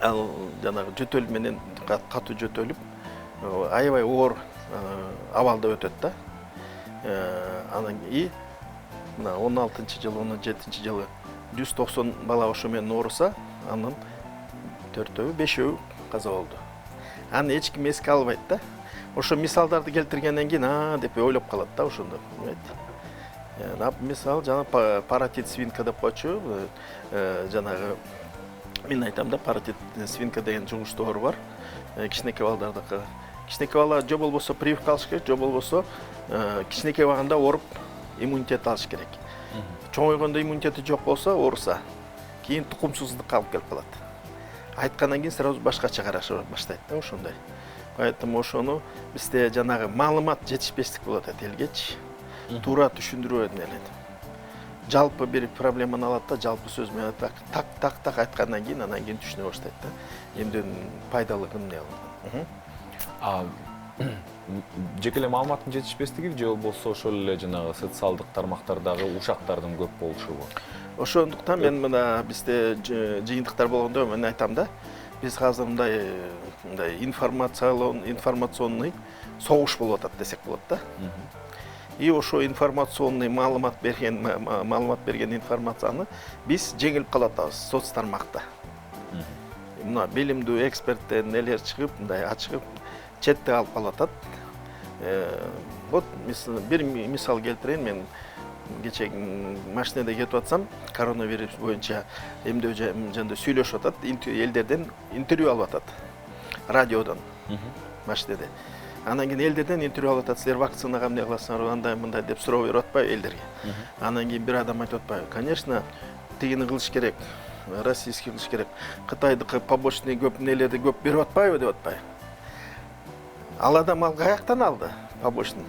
Speaker 6: ал жанагы жөтөл менен катуу жөтөлүп, аябай оор абалда өтөт да. Анан мына 16-жылы, 17-жылы 190 бала ошо менен ооруса, анын 4-өө, 5-өө каза болду. Аны эч ким эске албайт да. Ошо мисалдарды келтиргенден кийин деп ойлоп калат да ошондо. Мисал жана паротит свинка деп койчу, жанагы мен айтам да, паротит свинка деген жугуштуу оору бар. Кичинекей балдардыкы. Кичинекей бала жо болбосо прививка алыш керек, жо болбосо кичинекей убагында ооруп иммунитет алыш керек. Чоңойгондо иммунитети жок болсо, ооруса, кийин тукумсуздукка алып келип калат. Айткандан кийин сразу башкача караша баштайт да ошондой. Поэтому ошону бизде жанагы маалымат жетишпестик болот элгечи. Туура түшүндүрөбөдүн эле. Жалпы бир проблеманы алат да, жалпы сөз менен так айткандан кийин анан кийин түшүнө баштайт да. Эмденин пайдалыгын эмне алган.
Speaker 1: Жеке эле маалыматтын жетишпестиги же болбосо ошол эле жанагы социалдык тармактардагы ушактардын көп болушубу?
Speaker 6: Ошондуктан мен мына бизде жыйынтыктар болгондо мен айтам да, биз азыр мындай информационный согуш болуп атат десек болот да. И ошо информационный маалымат берген информацияны биз жеңилип калатабыз соц тармакта. Мына билимдүү эксперттер нелер чыгып, мындай ачыгып четте алып калатат. Вот бир мисал келтирейин, мен кече машинеде кетип атсам, коронавирус боюнча эмдөө жөнүндө сүйлөшүп атат, элдерден интервью алып атат. Радиодон машинеде. Анан кийин элдерден интервью алып атат, силер вакцинага эмне кыласыңар, андай мындай деп суроо берип атпайбы элдерге. Анан кийин бир адам айтып атпайбы, конечно, тигини кылыш керек, российский кылыш керек. Кытайдыкы побочный көп нелерди көп берип атпайбы деп атпайбы. Ал адам ал каяктан алды побочный?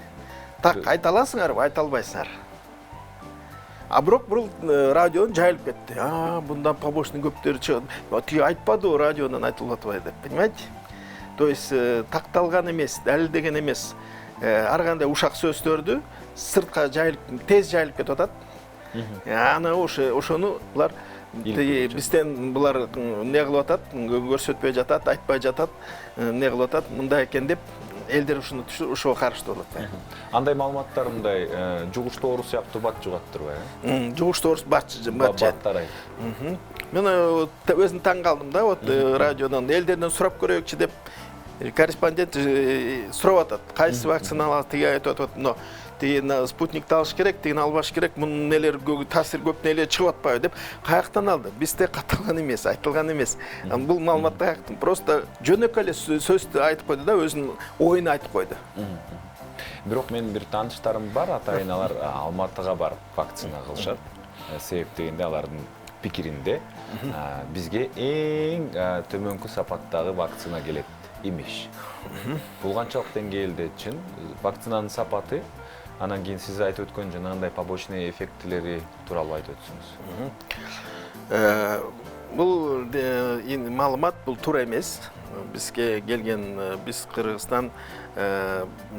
Speaker 6: Так айта аласыңарбы, айта албайсыңар. А бирок бул радиодон жайылып кетти. Bundan побочный көптөр чыгат. Тиги айтпады, радиодон айтылып атпайбы деп, понимаете? То есть такталган эмес, далилдеген эмес. Ар кандай ушак сөздөрдү сыртка тез жайылып кетип атат. Ана ошону булар бизден булар эмне кылып атат, көрсөтпөй жатат, айтпай жатат, эмне кылып атат, мындай экен деп элдер ушуну ошого каршы болот.
Speaker 1: Андай маалыматтар мындай жугуштуу оору сыяктуу бат жугат турбайбы?
Speaker 6: Жугуштуу оору бат
Speaker 1: баттар.
Speaker 6: Мен өзүм таң калдым да, вот радиодон элдерден сурап көрөйүкчү деп корреспондент сурап атат. Кайсы вакциналар тиги айтып атат, но тиги спутникти алыш керек, тигини албаш керек, мунун нелер таасир көп нелер чыгып атпайбы деп каяктан алды? Бизде катталган эмес, айтылган эмес. Бул маалыматты каяктан просто жөнөкөй эле сөздү айтып койду да, өзүнүн оюн айтып койду.
Speaker 1: Бирок менин бир тааныштарым бар, атайын алар Алматыга барып вакцина кылышат. Себеп дегенде алардын пикиринде бизге эң төмөнкү сапаттагы вакцина келет имиш. Бул канчалык деңгээлде чын? Вакцинанын сапаты, анан кийин сиз айтып өткөн жанагындай побочный эффектилери тууралуу айтып өтсөңүз.
Speaker 6: Бул маалымат бул туура эмес. Бизге келген, биз Кыргызстан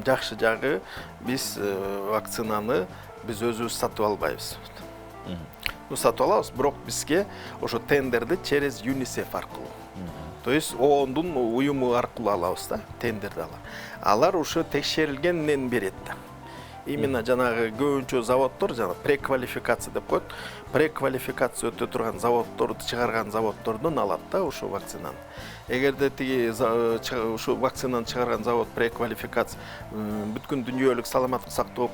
Speaker 6: жакшы жагы, биз вакцинаны биз өзүбүз сатып албайбыз. Сатып алабыз, бирок бизге ошо тендерди через ЮНИСЕФ аркылуу. То есть ООНдун уюму аркылуу алабыз да, тендерди алабыз. Алар ошо текшерилгенден берет да. Именно жанагы көбүнчө заводдор, жана преквалификация деп коет. Преквалификация өтө турган заводдорду чыгарган заводдордон алат да ошо вакцинаны. Эгерде тиги ошо вакцинаны чыгарган завод преквалификация бүткүн дүйнөлүк саламаттык сактоо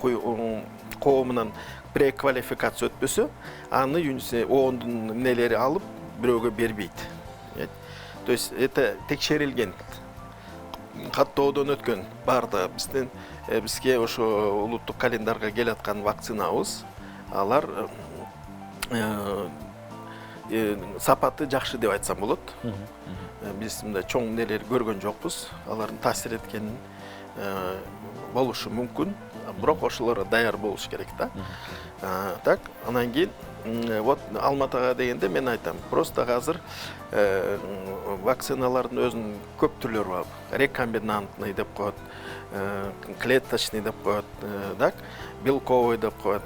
Speaker 6: коомунан преквалификация өтпөсө, аны ООНдун эмнелери алып бирөөгө бербейт. То есть это текшерилген, каттоодон өткөн барды бизге ошо улуттук календарга келаткан вакцинабыз, алар сапаты жакшы деп айтсам болот. Биз мындай чоң нелер көргөн жокпуз, алардын таасир эткенин. болушу мүмкүн, бирок ошолор даяр болуш керек да. Так, анан кийин вот Алматыга дегенде мен айтам, просто азыр вакциналардын өзүнүн көп түрлөрү бар. Рекомбинантный деп коет, клеточный деп коет, так, белковый деп коет,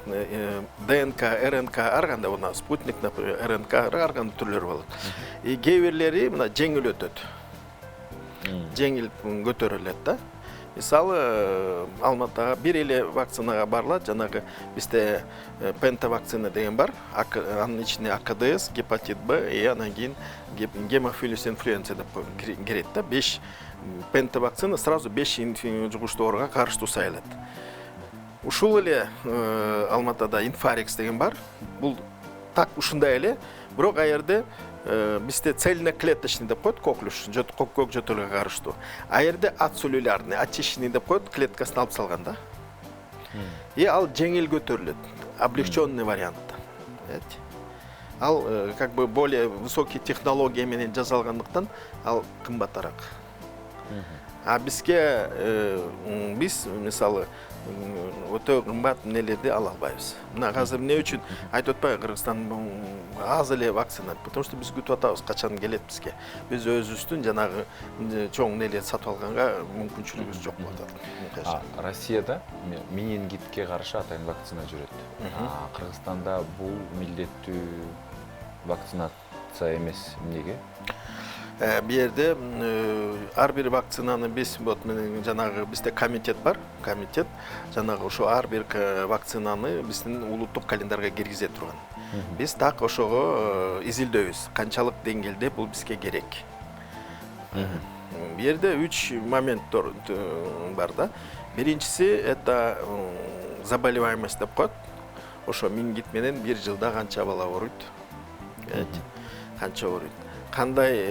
Speaker 6: ДНК, РНК, ар кандай мына спутник, например, РНК, ар кандай түрлөрү болот. Кээ бирлери мына жеңил өтөт. Жеңил көтөрүлөт да. Мисалы, Алматыга бир эле вакцинага барылат, жанагы бизде пента вакцина деген бар, анын ичине АКДС, гепатит Б, анан кийин гемофилус инфлюенция деп кирет да. 5 пента вакцина сразу 5 жугуштуу ооруга карыштуу сайылат. Ушул эле Алматыда инфарикс деген бар. Бул так ушундай эле, бирок аерде бизде цельноклеточный деп коет, коклюш, көк жөтөлгө карыштуу. Аерде ацеллюлярный, очищенный деп коет, клеткасын алып салган да. Ал жеңил көтөрүлөт, облегченный вариант. Ал как бы более высокий технология менен жасалгандыктан ал кымбатыраак. А бизге биз мисалы өтө кымбат нелерди ала албайбыз. Мына азыр эмне үчүн айтып атпайбы, Кыргызстан аз эле вакцина, потому что биз күтүп атабыз качан келет бизге. Биз өзүбүздүн жанагы чоң нелерди сатып алганга мүмкүнчүлүгүбүз жок болуп атат.
Speaker 1: Россияда менингитке каршы атайын вакцина жүрөт. Кыргызстанда бул милдеттүү вакцинация эмес, эмнеге?
Speaker 6: Бу жерде ар бир вакцинаны биз вот менен жанагы бизде комитет бар, комитет жанагы ошо ар бир вакцинаны биздин улуттук календарга киргизе турган. Биз так ошого изилдөйбүз, канчалык деңгээлде бул бизге керек. Бу жерде 3 моменттер бар да. Биринчиси это заболеваемость деп коет. Ошо менингит менен бир жылда канча бала ооруйт? Канча ооруйт? Кандай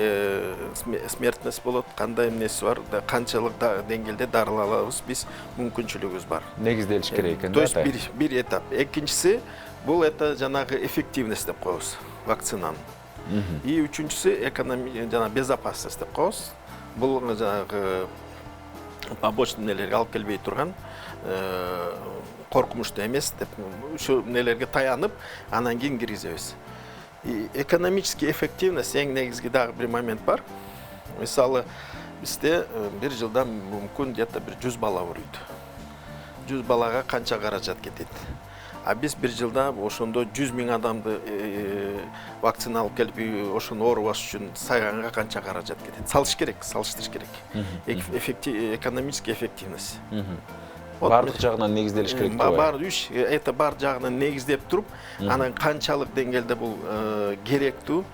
Speaker 6: смертность болот, кандай эмнеси бар, канчалык деңгээлде дарылай алабыз, биз мүмкүнчүлүгүбүз бар.
Speaker 1: Негизделиш керек экен да.
Speaker 6: То есть бир этап. Экинчиси бул это жанагы эффективность деп коебуз вакцинанын. И үчүнчүсү жана безопасность деп коебуз. Бул жанагы побочный нелерге алып келбей турган коркунучтуу эмес деп ушу нелерге таянып, анан кийин киргизебиз. И экономический эффективность эң негизги дагы бир момент бар. Мисалы, бизде бир жылда мүмкүн где-то бир 100 бала ооруйт. 100 балага канча каражат кетет? А биз бир жылда ошондо 100 000 адамды вакцина алып келип ошону оорубаш үчүн сайганга канча каражат кетет? Салыштырыш керек. Экономический эффективность.
Speaker 1: Бардык жагынан негизделиш керек деп.
Speaker 6: Это бар жагынан негиздеп туруп, анан канчалык деңгээлде бул керектүү,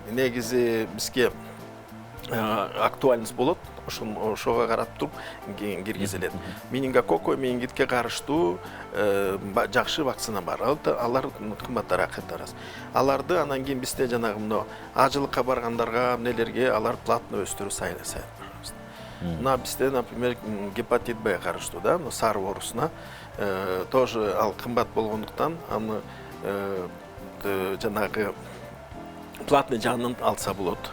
Speaker 6: негизи бизге актуальность болот, ошого карап туруп киргизилет. Менингококко, карыштуу жакшы вакцина бар. Алар кымбатыраак раз. Аларды анан кийин бизде жанагы мына ажылыкка баргандарга, нелерге алар платно өстүрүү сайын. Мына бизде, например, гепатит Б карыштуу да, сары оорусуна тоже ал кымбат болгондуктан аны жанагы платный жагынан алса болот.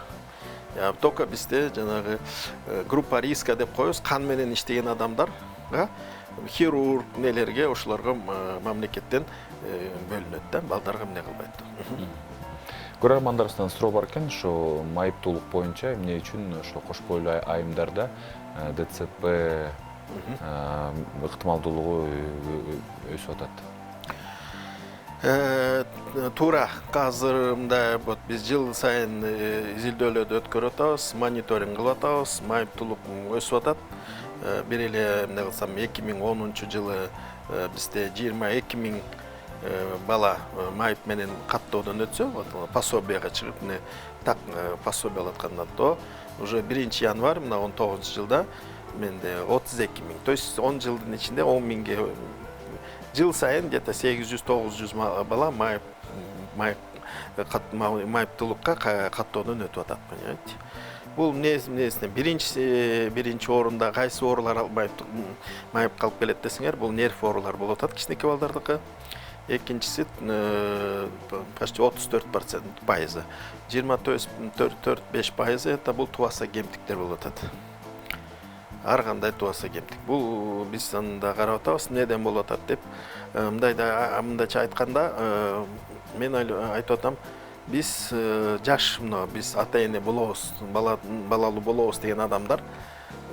Speaker 6: Только бизде жанагы группа риска деп коебуз, кан менен иштеген адамдарга, хирург нелерге, ошолорго мамлекеттен бөлүнөт да, балдарга эмне кылбайт.
Speaker 1: Көрөрмандарыбыздан суроо бар экен, ошо майыптуулук боюнча эмне үчүн ошо кош бойлуу айымдарда ДЦП ыктымалдуулугу өсүп атат?
Speaker 6: Туура, азыр мындай биз жыл сайын изилдөөлөрдү өткөрүп атабыз, мониторинг кылып атабыз, майыптуулук өсүп атат. Бир эле эмне кылсам 2010 жылы бизде 22 000 бала майып менен каттоодон өтсө, пособияга чыгып, так пособие алып аткандан то уже 1 январь 19 жылда менде 32 000. То есть 10 жылдын ичинде 10 000ге жыл сайын где-то 800-900 бала майыптуулукка каттоодон өтүп атат, понимаете? Бул эмнесине биринчи орунда кайсы оорулар майып калып келет десеңер, бул нерв оорулар болуп атат кичинекей балдардыкы. Экинчиси почти 34%, 24-5% это бул тубаса кемтиктер болуп атат. ар кандай тубаса кемтик. Бул биз анда карап атабыз, неден болуп атат деп. Мындайча айтканда, мен айтып атам, биз жаш биз ата эне болобуз, балалуу болобуз деген адамдар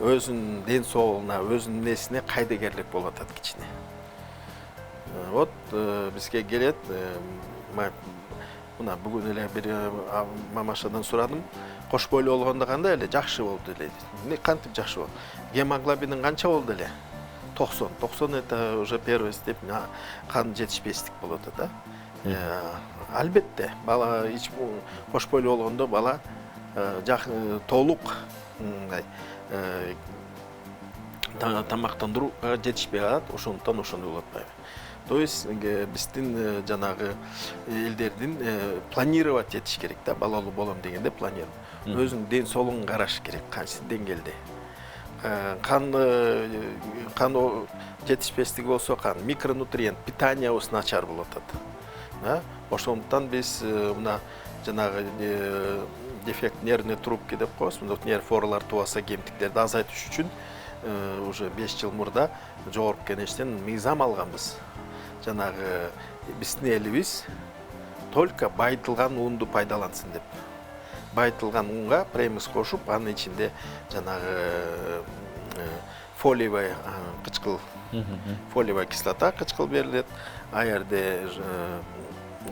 Speaker 6: өзүнүн ден соолугуна, өзүнүн несине кайдыгерлик болуп атат кичине. Вот бизге келет, мына бүгүн эле бир мамашадан сурадым, кош бойлуу болгондо кандай эле жакшы болду эле. Эмне кантип жакшы болду? Гемоглобиниң канча болду эле? 90. 90 это уже первый степень кан жетишпестик болот да. Албетте, бала кош бойлуу болгондо бала толук тамактандырууга жетишпей калат, ошондуктан ошондой болуп атпайбы. То есть биздин жанагы элдердин планировать этиш керек да, балалуу болом дегенде планировать. Өзүнүн ден соолугун караш керек, кайсы деңгээлде. Кан жетишпестиги болсо, кан микронутриент, питаниябыз начар болуп атат. Ошондуктан биз мына жанагы дефект нервной трубки деп коебуз, мына нерв форалар тубаса кемтиктерди азайтыш үчүн уже 5 жыл мурда жогорку кеңештен мыйзам алганбыз. Жанагы биздин элибиз только байытылган унду пайдалансын деп. Байытылган унга премис кошуп, анын ичинде жанагы фолиевый кычкыл, фолиевая кислота кычкыл берилет. А жерде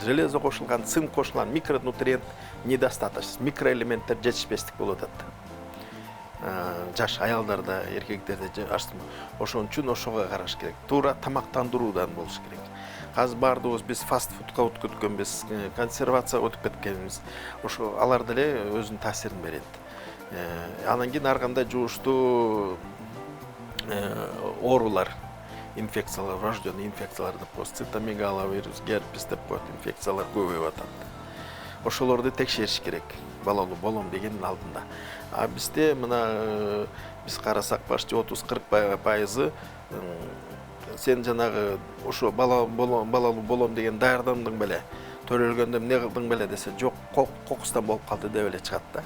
Speaker 6: железо кошулган, цинк кошулган, микронутриент недостаточность, микроэлементтер жетишпестик болуп атат. Жаш аялдарда, эркектерде ошон үчүн ошого караш керек. Туура тамактандыруудан болуш керек. Азыр бардыгыбыз биз фастфудка өтүп кеткенбиз, консервацияга өтүп кеткенбиз. Ошо алар деле өзүнүн таасирин берет. Анан кийин ар кандай жугуштуу оорулар, инфекциялар, врожденный инфекциялар деп коебуз, цитомегаловирус, герпес деп коет, инфекциялар көбөйүп атат. Ошолорду текшериш керек, балалуу болом дегендин алдында. А бизде мына биз карасак почти 30-40% сен жанагы ошо балалуу болом деген даярдандың беле, төрөлгөндө эмне кылдың беле десе, жок, кокустан болуп калды деп эле чыгат да.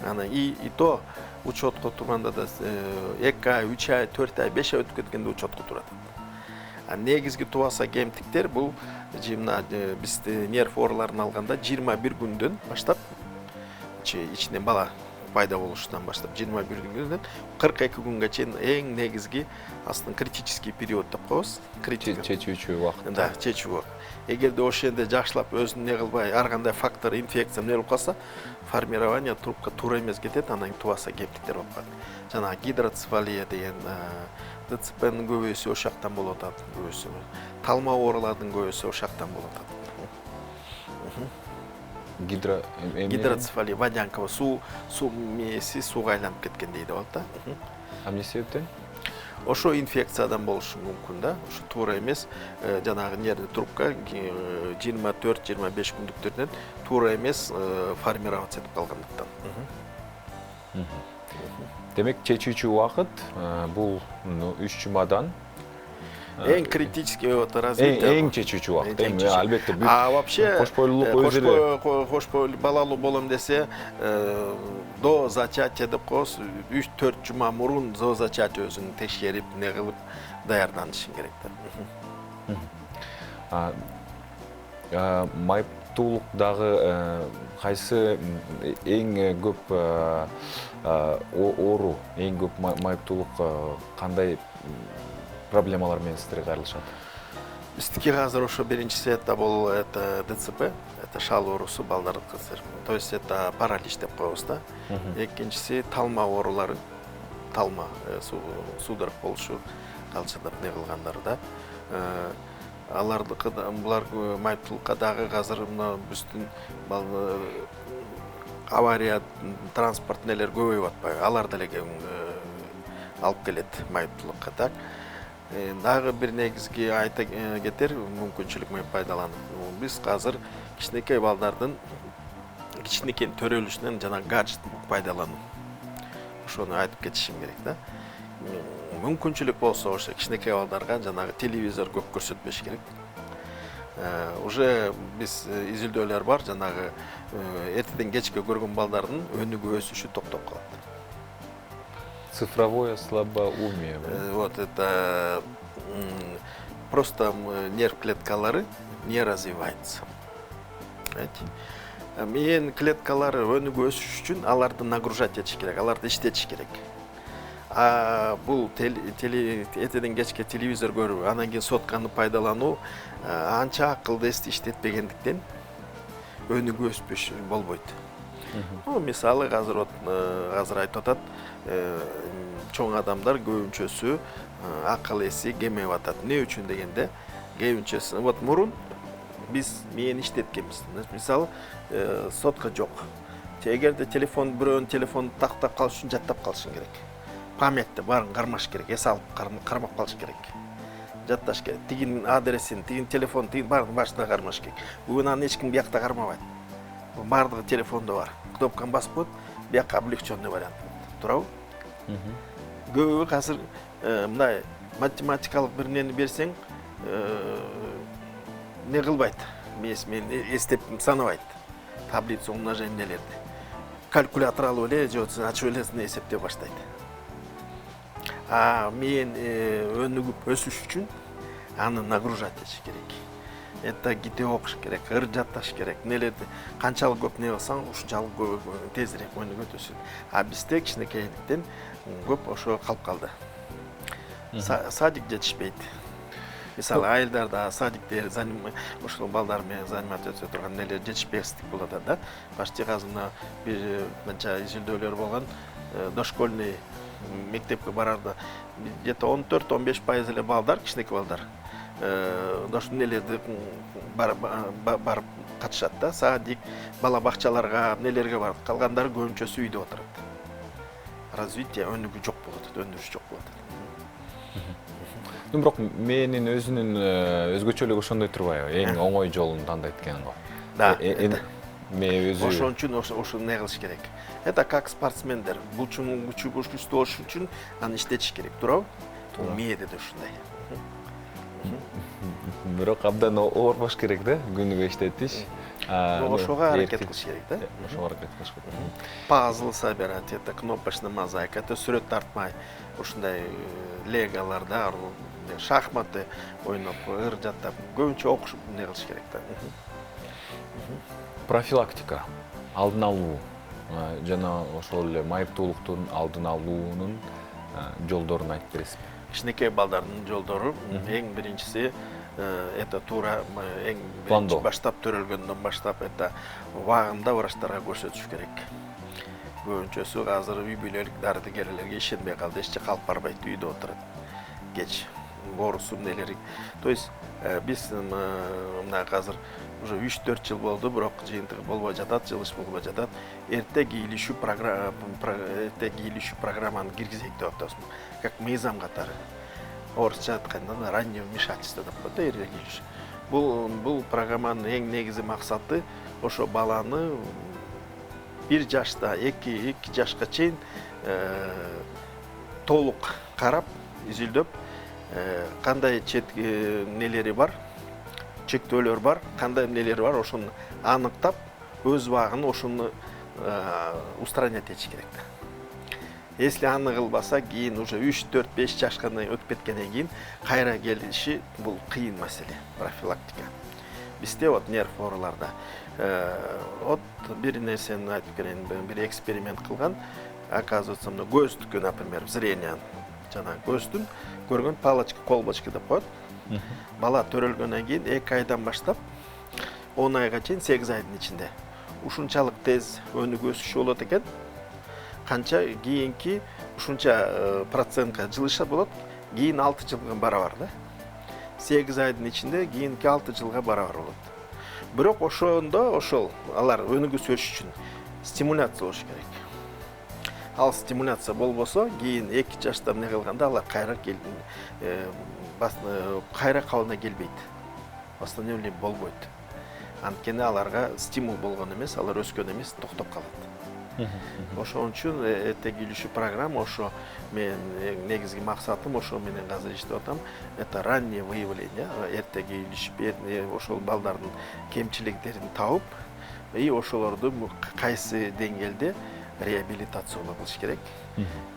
Speaker 6: Ана и то учетко турганда да 2 ай, 3 ай, 4 ай, 5 ай өтүп кеткенде учетко турат. А негизги тубаса кемтиктер бул мына биз нерв фораларын алганда 21 күндөн баштап ичинен бала пайда болушунан баштап 21 күндөн 42 күнгө чейин эң негизги астын критический период деп коебуз.
Speaker 1: Чечүүчү убакыт.
Speaker 6: Да, чечүү убакыт. Эгерде ошол жерде жакшылап өзүн не кылбай, ар кандай фактор, инфекция эмне болуп калса, формирование трубка туура эмес кетет, анан тубаса кемтиктер болуп калат. Жана гидроцефалия деген ДЦПнын көбөйүсү ошол жактан болуп атат, көбөйүсү. Талма оорулардын көбөйүсү ошол жактан болуп атат. Гидроцефалия, водянково, суу мээси сууга айланып кеткен дейт болот да.
Speaker 1: Эмне себептен?
Speaker 6: Ошо инфекциядан болушу мүмкүн да. Ошо туура эмес, жанагы нервный трубка 24-25 күндүктөрдөн туура эмес формироваться этип калгандыктан.
Speaker 1: Демек, чечүүчү убакыт бул 3 жумадан
Speaker 6: Эң критический развитие.
Speaker 1: Эң чечүүчү убакыт. Албетте,
Speaker 6: а вообще
Speaker 1: кош бойлуулук өзү эле.
Speaker 6: Кош бойлуу балалуу болом десе, до зачатия деп коебуз, 3-4 жума мурун до зачатия өзүн текшерип, не кылып даярданышың керек
Speaker 1: да. Майыптуулуктагы кайсы эң көп оору, эң көп майыптуулук кандай проблемалар менен сиздерге кайрылышат?
Speaker 6: Биздики азыр ошо биринчиси это бул ДЦП, это шал оорусу балдардыкы. То есть это паралич деп коебуз да. Экинчиси талма оорулары, талма судорог болушу, калчалап не кылгандары да. Алардыкы булар майыптуулукка дагы азыр мына биздин авария, транспорт нелер көбөйүп атпайбы? Алар деле алып келет майыптуулукка так. Дагы бир негизги айта кетер мүмкүнчүлүк менен пайдаланып. Биз азыр кичинекей балдардын кичинекей төрөлүшүнөн жана гаджет пайдалануу. Ошону айтып кетишим керек да. Мүмкүнчүлүк болсо ошо кичинекей балдарга жанагы телевизор көп көрсөтпөш керек. Уже биз изилдөөлөр бар, жанагы эртеден кечке көргөн балдардын өнүгүү өсүшү токтоп калат.
Speaker 1: Цифровое слабоумие.
Speaker 6: Вот это просто нерв клеткалары не развивается. Знаете? Мен клеткалары өнүгө өсүш үчүн аларды нагружать этиш керек, аларды иштетиш керек. А бул этеден кечке телевизор көрүп, анан кийин сотканы пайдалануу анча акылды эсти иштетпегендиктен өнүгүү өспөш болбойт. Мисалы азыр айтып атат, чоң адамдар көбүнчөсү акыл эси кемеп атат. Эмне үчүн дегенде, көбүнчөсү вот мурун биз мени иштеткенбиз. Мисалы сотка жок. Эгерде бирөөнүн телефонун тактап калыш үчүн жаттап калышың керек. Памятте барын кармаш керек, эс алып кармап калыш керек. Жатташ керек. Тигин адресин, тигин телефон, тигин барын башына кармаш керек. Бүгүн аны эч ким биякта кармабайт. Бардыгы телефондо бар. Кнопканы басып коет, бияка облегченный вариант. Туурабы? Көбү азыр мындай математикалык бир нени берсең, не кылбайт. Мен эстеп санабайт. Таблица умножениелерди. Калькулятор алып эле, же ачып эле эсептеп баштайт. А мен өнүгүп өсүш үчүн аны нагружать этиш керек. Это ките окуш керек, ыр жатташ керек. Нелерди канчалык көп не кылсаң, ушунчалык тезирээк өнүгөт өсөт. А бизде кичинекейдиктен көп ошо калып калды. Садик жетишпейт. Мисалы айылдарда садиктер ошол балдар менен заниматься өтө турган нелер жетишпестик болот да. Почти азырына бир мынча изилдөөлөр болгон, дошкольный мектепке барарда где-то 14-15% эле балдар, кичинекей балдар нелерди барып катышат да, садик, бала бакчаларга, нелерге барып, калгандары көбүнчөсү үйдө отурат. Развитие өнүгүү жок болот, өндүрүш жок болот.
Speaker 1: Бирок менин өзүнүн өзгөчөлүгү ошондой турбайбы? Эң оңой жолун тандайт экен го.
Speaker 6: Да.
Speaker 1: Ошон
Speaker 6: үчүн ошо не кылыш керек. Это как спортсмендер. Булчун күчтүү болуш үчүн аны иштетиш керек, туурабы? Мээде да ушундай.
Speaker 1: Бирок абдан оорбош керек да, күнүгө иштетиш.
Speaker 6: Ошого аракет кылыш керек да.
Speaker 1: Ошого аракет кылыш керек.
Speaker 6: Пазл собирать, это кнопочная мозаика, это сүрөт тартмай, ушундай леголарда, шахматы ойноп, ыр жаттап, көбүнчө окуш не кылыш керек да.
Speaker 1: Профилактика, алдын алуу жана ошол эле майыптуулуктун алдын алуунун жолдорун айтып бересизби?
Speaker 6: Кичинекей балдардын жолдору эң биринчиси это туура эң биринчи баштап төрөлгөндөн баштап это убагында врачтарга көрсөтүш керек. Көбүнчөсү азыр үй бүлөлүк дары-дармекерлерге ишенбей калды, эч жака алып барбайт, үйдө отурат. Кеч оорусу нелери. То есть биз мына азыр уже 3-4 жыл болду, бирок жыйынтыгы болбой жатат, жылыш болбой жатат. Эрте кийилишүү программаны киргизейик деп атабыз. Как мыйзам катары. Орусча айтканда раннее вмешательство деп коет, эрте кийилишүү. Бул программанын эң негизи максаты ошо баланы 1 жашта, 2 жашка чейин толук карап, изилдөп, кандай нелери бар, чектөөлөр бар, кандай нелери бар, ошону аныктап, өз убагын ошону устранять этиш керек. Если аны кылбаса, кийин уже 3-4-5 жашка өтүп кеткенден кийин кайра келиши бул кыйын маселе, профилактика. Бизде вот нерв ооруларда вот бир нерсени айтып берейин, бир эксперимент кылган, оказывается, көздүккө, например, зрение, жана көздүн көргөн палочка, колбочка деп коет. Бала төрөлгөндөн кийин 2 айдан баштап 10 айга чейин 8 айдын ичинде ушунчалык тез өнүгүү өсүшү болот экен. Канча кийинки ушунча процентке жылыша болот, кийин 6 жылга барабар да. 8 айдын ичинде кийинки 6 жылга барабар болот. Бирок ошондо алар өнүгүү өсүш үчүн стимуляция болуш керек. Ал стимуляция болбосо, кийин 2 жашта эмне кылганда алар кайра кабылына келбейт. Восстановление болбойт. Анткени аларга стимул болгон эмес, алар өскөн эмес, токтоп калат. Ошон үчүн эрте кийилишүү программа, ошо мен негизги максатым, ошо менен азыр иштеп атам, это раннее выявление, эрте кийилишип, ошол балдардын кемчиликтерин табып, и ошолорду кайсы деңгээлде реабилитациялоо кылыш керек.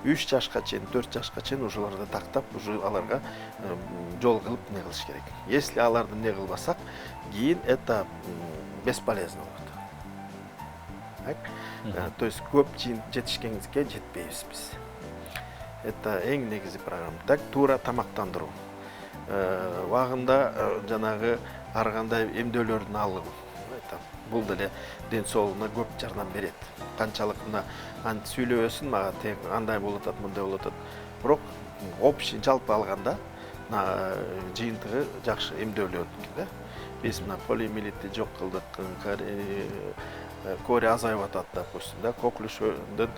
Speaker 6: 3 жашка чейин, 4 жашка чейин ушуларды тактап, уже аларга жол кылып не кылыш керек. Если аларды не кылбасак, кийин это бесполезно болот. Так? То есть көп жетишкенибизге жетпейбиз биз. Это эң негизи программа. Так, туура тамактандыруу. Убагында жанагы ар кандай эмдөөлөрдүн алуу. Бул деле ден соолугуна көп жардам берет. Канчалык мына сүйлөбөсүн мага тең андай болуп атат, мындай болуп атат. Бирок общий жалпы алганда жыйынтыгы жакшы эмдөөлөр да. Биз мына полиомиелитти жок кылдык, кори азайып атат, допустим, да, коклюшдөн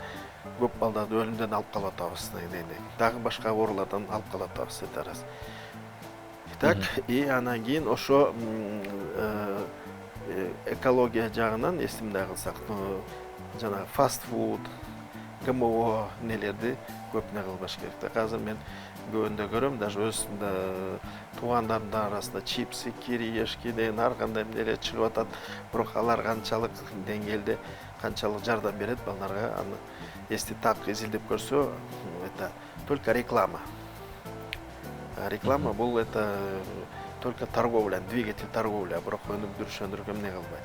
Speaker 6: көп балдарды өлүмдөн алып калып атабыз дегендей. Дагы башка оорулардан алып калып атабыз тарас. Так, и анан кийин ошо экология жагынан эсте мындай кылсак, жана фастфуд, ГМО нелерди көп не кылбаш керек. Азыр мен көбүндө көрөм, даже өз туугандарымдын арасында чипсы, кириешки деген ар кандай нелер чыгып атат. Бирок алар канчалык деңгээлде, канчалык жардам берет балдарга, аны эсте так изилдеп көрсө, это только реклама. Реклама бул это только торговля, двигатель торговля, бирок өндүрүшкө эмне кылбайт.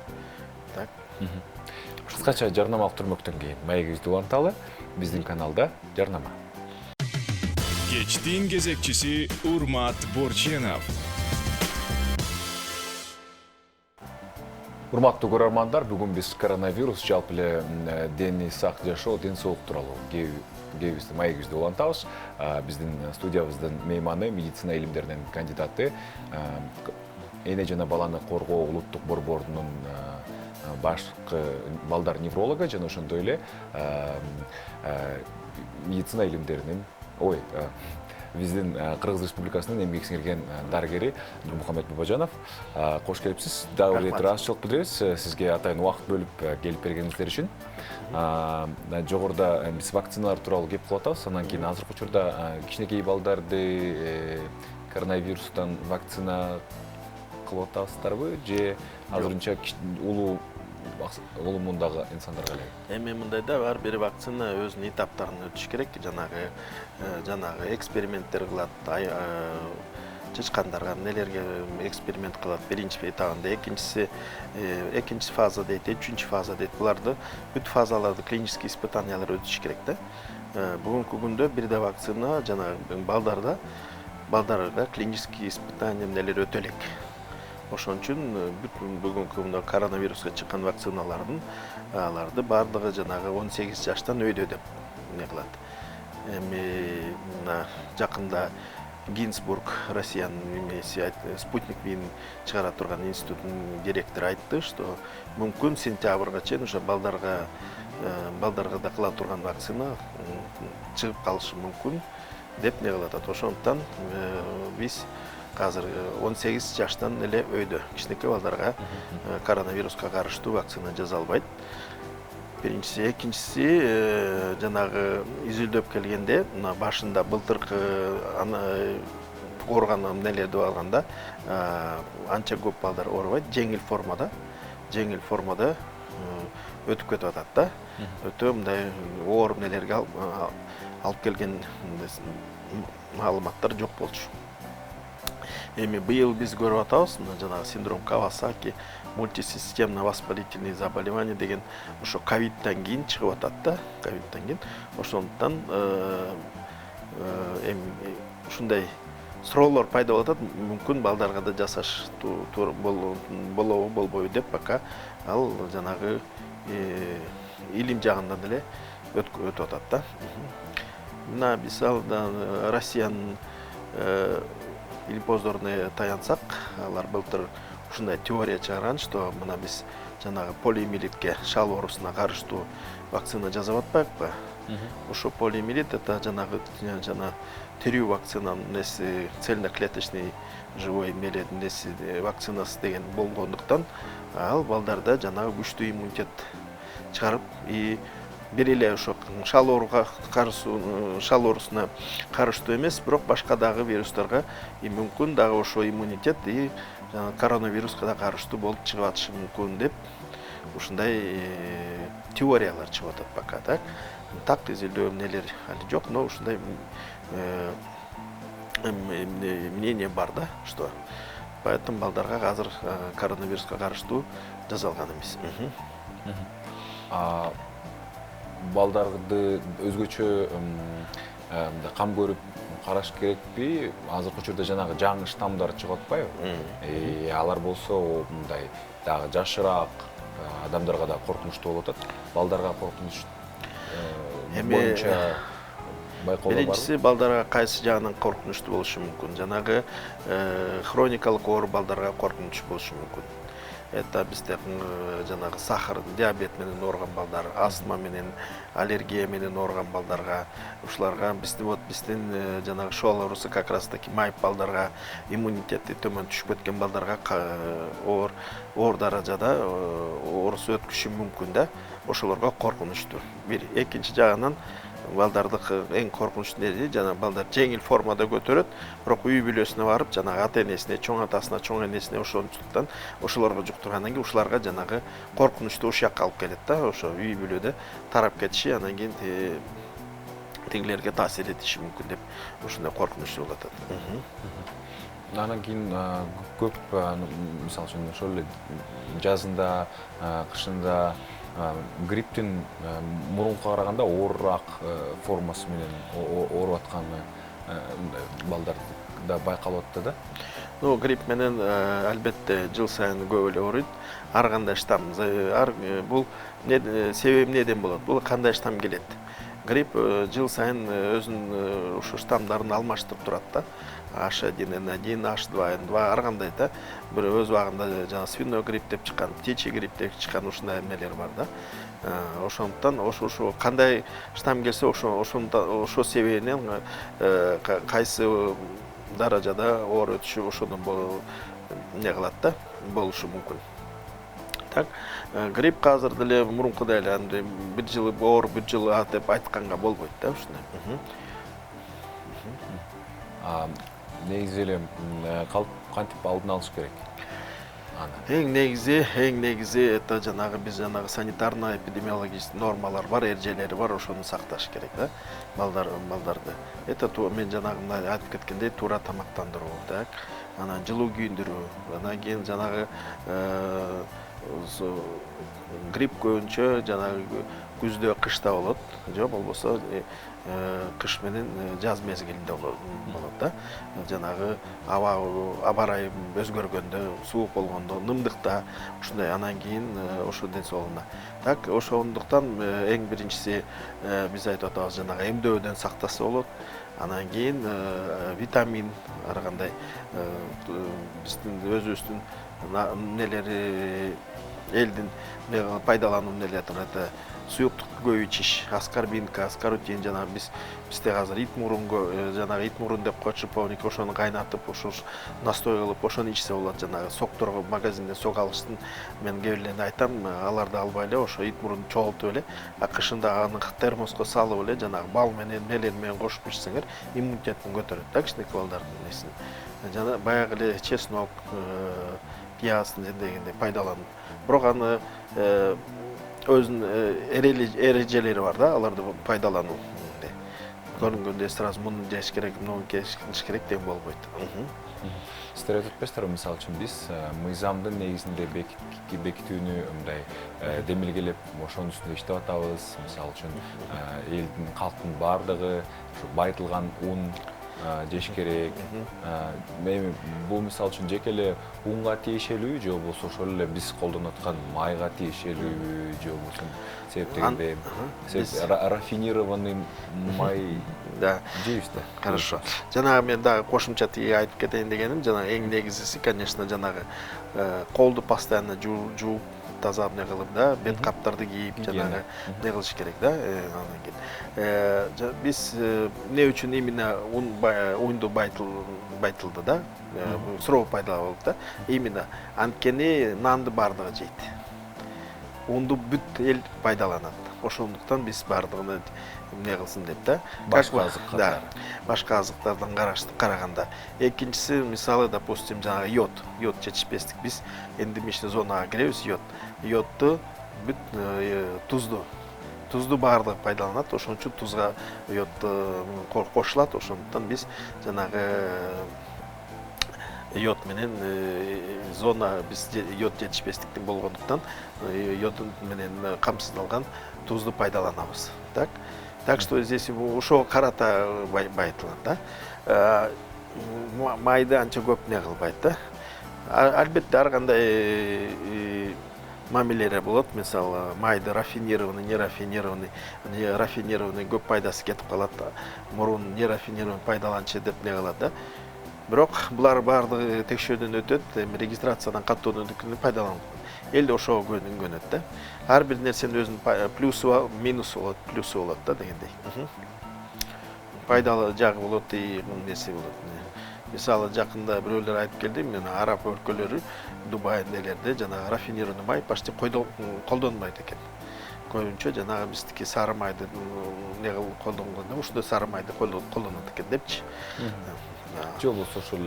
Speaker 6: Так.
Speaker 1: Кыскача жарнамалык түрмөктөн кийин маегибизди уланталы. Биздин каналда жарнама.
Speaker 3: Кечтин кезекчиси Урмат Борченов.
Speaker 1: Урматтуу көрөрмандар, бүгүн биз коронавирус, жалпы эле дени сак жашоо, ден соолук тууралуу кебизди маегибизди улантабыз. Биздин студиябыздын мейманы, медицина илимдеринин кандидаты, эне жана баланы коргоо улуттук борборунун башкы балдар неврологу жана ошондой эле медицина илимдеринин биздин Кыргыз Республикасынын эмгек сиңирген дарыгери Нурмухамед Бабажанов. Кош келипсиз. Дагы бир ыраазычылык билдиребиз сизге атайын убакыт бөлүп келип бергениңиздер үчүн. Жогоруда биз вакциналар тууралуу кеп кылып атабыз. Анан кийин азыркы учурда кичинекей балдарды коронавирустан вакцина кылып атабыздарбы же азырынча улумундагы инсандарга эле?
Speaker 6: Эми мындайда ар бир вакцина өзүнүн этаптарын өтүш керек. Жанагы эксперименттер кылат, чычкандарга нелерге эксперимент кылат. Биринчи этабында, экинчи фаза дейт, үчүнчү фаза дейт. Буларды бүт фазаларды клинический испытаниялар өтүш керек да. Бүгүнкү күндө бирде вакцина жанагы балдарга клинический испытания нелер өтө элек. Ошон үчүн бүгүнкү күндө коронавируска чыккан вакциналардын аларды бардыгы жанагы 18 жаштан өйдө деп не кылат. Эми жакында Гинзбург, Россиянын спутник вин чыгара турган институттун директору айтты, что мүмкүн сентябрга чейин уже балдарга да кыла турган вакцина чыгып калышы мүмкүн деп не кылат. Ошондуктан биз азыр 18 жаштан эле өйдө кичинекей балдарга коронавируска карыштуу вакцина жаза албайт. Биринчиси, экинчиси жанагы изилдөп келгенде, башында былтыркы ооруган нелерди алганда анча көп балдар оорубайт, жеңил формада өтүп кетип атат да. Өтө мындай оор нелерге алып келген маалыматтар жок болчу. Эми быйыл биз көрүп атабыз, жанагы синдром Кавасаки, мультисистемно воспалительные заболевания деген ошо ковидтен кийин чыгып атат да, ковидтен кийин. Ошондуктан эми ушундай суроолор пайда болуп атат, мүмкүн балдарга да жасаш болобу болбойбу деп пока ал жанагы илим жагынан эле өтүп атат да. Мына биз Россиянын илимпоздоруна таянсак, алар былтыр ушундай теория чыгарган, что мына биз жанагы полиомиелитке, шал оорусуна карыштуу вакцина жасап атпайбыкпы? Ошо полиомиелит это жанагы тирүү вакцинанын неси, цельноклеточный живой меледин неси вакцинасы деген болгондуктан ал балдарда жанагы күчтүү иммунитет чыгарып, и бир эле ошо шал оорусуна карыштуу эмес, бирок башка дагы вирустарга мүмкүн дагы ошо иммунитет и коронавируска да карыштуу болуп чыгып атышы мүмкүн деп ушундай теориялар чыгып атат пока, так? Так изилдөө эмнелер али жок, но ушундай мнение бар да, что поэтому балдарга азыр коронавируска карыштуу жасалган эмес.
Speaker 1: Балдарды өзгөчө кам көрүп караш керекпи? Азыркы учурда жанагы жаңы штаммдар чыгып атпайбы? Алар болсо мындай дагы жашыраак адамдарга да коркунучтуу болуп атат. Балдарга коркунуч боюнча байкоолор барбы?
Speaker 6: Биринчиси балдарга кайсы жагынан коркунучтуу болушу мүмкүн. Жанагы хроникалык оор балдарга коркунуч болушу мүмкүн. Это бизде жанагы сахар, диабет менен ооруган балдар, астма менен, аллергия менен ооруган балдарга, ушуларга биздин жанагы шоолорубузда как раз таки майып балдарга, иммунитети төмөн түшүп кеткен балдарга оор даражада оорусу өткүшү мүмкүн да. Ошолорго коркунучтуу. Бир, экинчи жагынан балдардык эң коркунучтуу неде, жана балдар жеңил формада көтөрөт, бирок үй бүлөсүнө барып, жанагы ата-энесине, чоң атасына, чоң энесине ошондуктан ошолорго жуктургандан кийин ушуларга жанагы коркунучтуу ушакка алып келет да, ошо үй бүлөдө тарап кетиши, анан кийин тигилерге таасир этиши мүмкүн деп ушундай коркунучтуу болуп атат.
Speaker 1: Анан кийин көп, мисалы үчүн ошол эле жазында, кышында грипптин мурункуга караганда оорураак формасы менен ооруп атканы балдарда байкалып атты да.
Speaker 6: Ну, грипп менен албетте жыл сайын көп эле ооруйт. Ар кандай штамм, бул себеби эмнеден болот? Бул кандай штамм келет? Грипп жыл сайын өзүнүн ушу штаммдарын алмаштырып турат да. H1N1, H2N2 ар кандай да. Бир өз убагында жана свиной грипп деп чыккан, птичий грипп деп чыккан ушундай эмнелер бар да. Ошондуктан ошо кандай штамм келсе ошо себебинен кайсы даражада оор өтүшү ошондон эмне кылат да, болушу мүмкүн. Так, грипп азыр деле мурункудай эле бир жыл оор, бир жыл деп айтканга болбойт да ушундай.
Speaker 1: Негизи эле кантип алдын алыш керек?
Speaker 6: Эң негизи это биз санитарно эпидемиологический нормалар бар, эрежелери бар, ошону сакташ керек да. Балдарды. Это мен жанагындай айтып кеткендей туура тамактандыруу, так. Анан жылуу күйүндүрүү, анан кийин грипп көбүнчө күздө, кышта болот, же болбосо кыш менен жаз мезгилинде болот да. Аба ырайы өзгөргөндө, суук болгондо, нымдыкта, ушундай анан кийин ошо ден соолугуна. Так, ошондуктан эң биринчиси биз айтып атабыз, эмдөөдөн сактаса болот. Анан кийин витамин ар кандай биздин өзүбүздүн эмнелери элдин пайдалануу эмнелери это суюктукту көп ичиш, аскорбинка, аскорутин бизде азыр ит мурун деп коет шиповник, ошону кайнатып, ошо настой кылып, ошону ичсе болот. Сокторго магазинден сок алыштын мен кээ бирлерине айтам, аларды албай эле ошо ит мурун чогултуп эле, кышында аны термоско салып эле бал менен мелер менен кошуп ичсеңер, иммунитетин көтөрөт да кичинекей балдардын несин. Баягы эле чеснок, пияз дегендей пайдаланып. Бирок аны өзүнүн эрежелери бар да, аларды пайдалануу. Көрүнгөндөй сразу муну жеш керек, муну жеш керек деп болбойт.
Speaker 1: Сиздер айтып атпайсыздарбы, мисалы үчүн биз мыйзамдын негизинде бекитүүнү мындай демилгелеп, ошонун үстүндө иштеп атабыз. Мисалы үчүн элдин, калктын баардыгы байытылган ун жеш керек. Бул мисалы үчүн жеке эле унга тиешелүү же болбосо ошол эле биз колдонуп аткан майга тиешелүү же болбосо себептегенде рафинированный май жейбиз да.
Speaker 6: Хорошо. Мен дагы кошумча айтып кетейин дегеним, эң негизиси, конечно, колду постоянно жууп, таза эмне кылып да, бет каптарды кийип, эмне кылыш керек да. Биз эмне үчүн именно унду байтылды да, суроо пайда болуп да. Именно анткени нанды бардыгы жейт. Унду бүт эл пайдаланат. Ошондуктан биз бардыгын эмне кылсын деп да.
Speaker 1: Башка азык катары.
Speaker 6: Башка азыктардан караганда. Экинчиси, мисалы, допустим, йод жетишпестик. Биз эндемичный зонага киребиз, йодду бүт тузду баардыгы пайдаланат, ошон үчүн тузга йод кошулат. Ошондуктан биз жанагы йод менен зона биз йод жетишпестиктин болгондуктан йод менен камсыздалган тузду пайдаланабыз. Так что здесь ошого карата байытылат да. Майды анча көп не кылбайт да. Албетте ар кандай мамилелер болот. Мисалы майды рафинированный, нерафинированный көп пайдасы кетип калат. Мурун нерафинированный пайдаланчы деп не кылат да. Бирок булар баардыгы текшерүүдөн өтөт, регистрациядан каттоодон өткөндө пайдаланылат. Эл ошого көнөт да. Ар бир нерсенин өзүнүн плюсу бар, минусу болот, да дегендей. Пайдалы жагы болот, нерсе болот. Мисалы жакында бирөөлөр айтып келди, мен араб өлкөлөрү Дубай нелерде жанагы рафинированный май почти колдонбойт экен. Көбүнчө жанагы биздики сары майды не колдонгондо ушундай сары майды колдонот экен депчи.
Speaker 1: Же болбосо ошол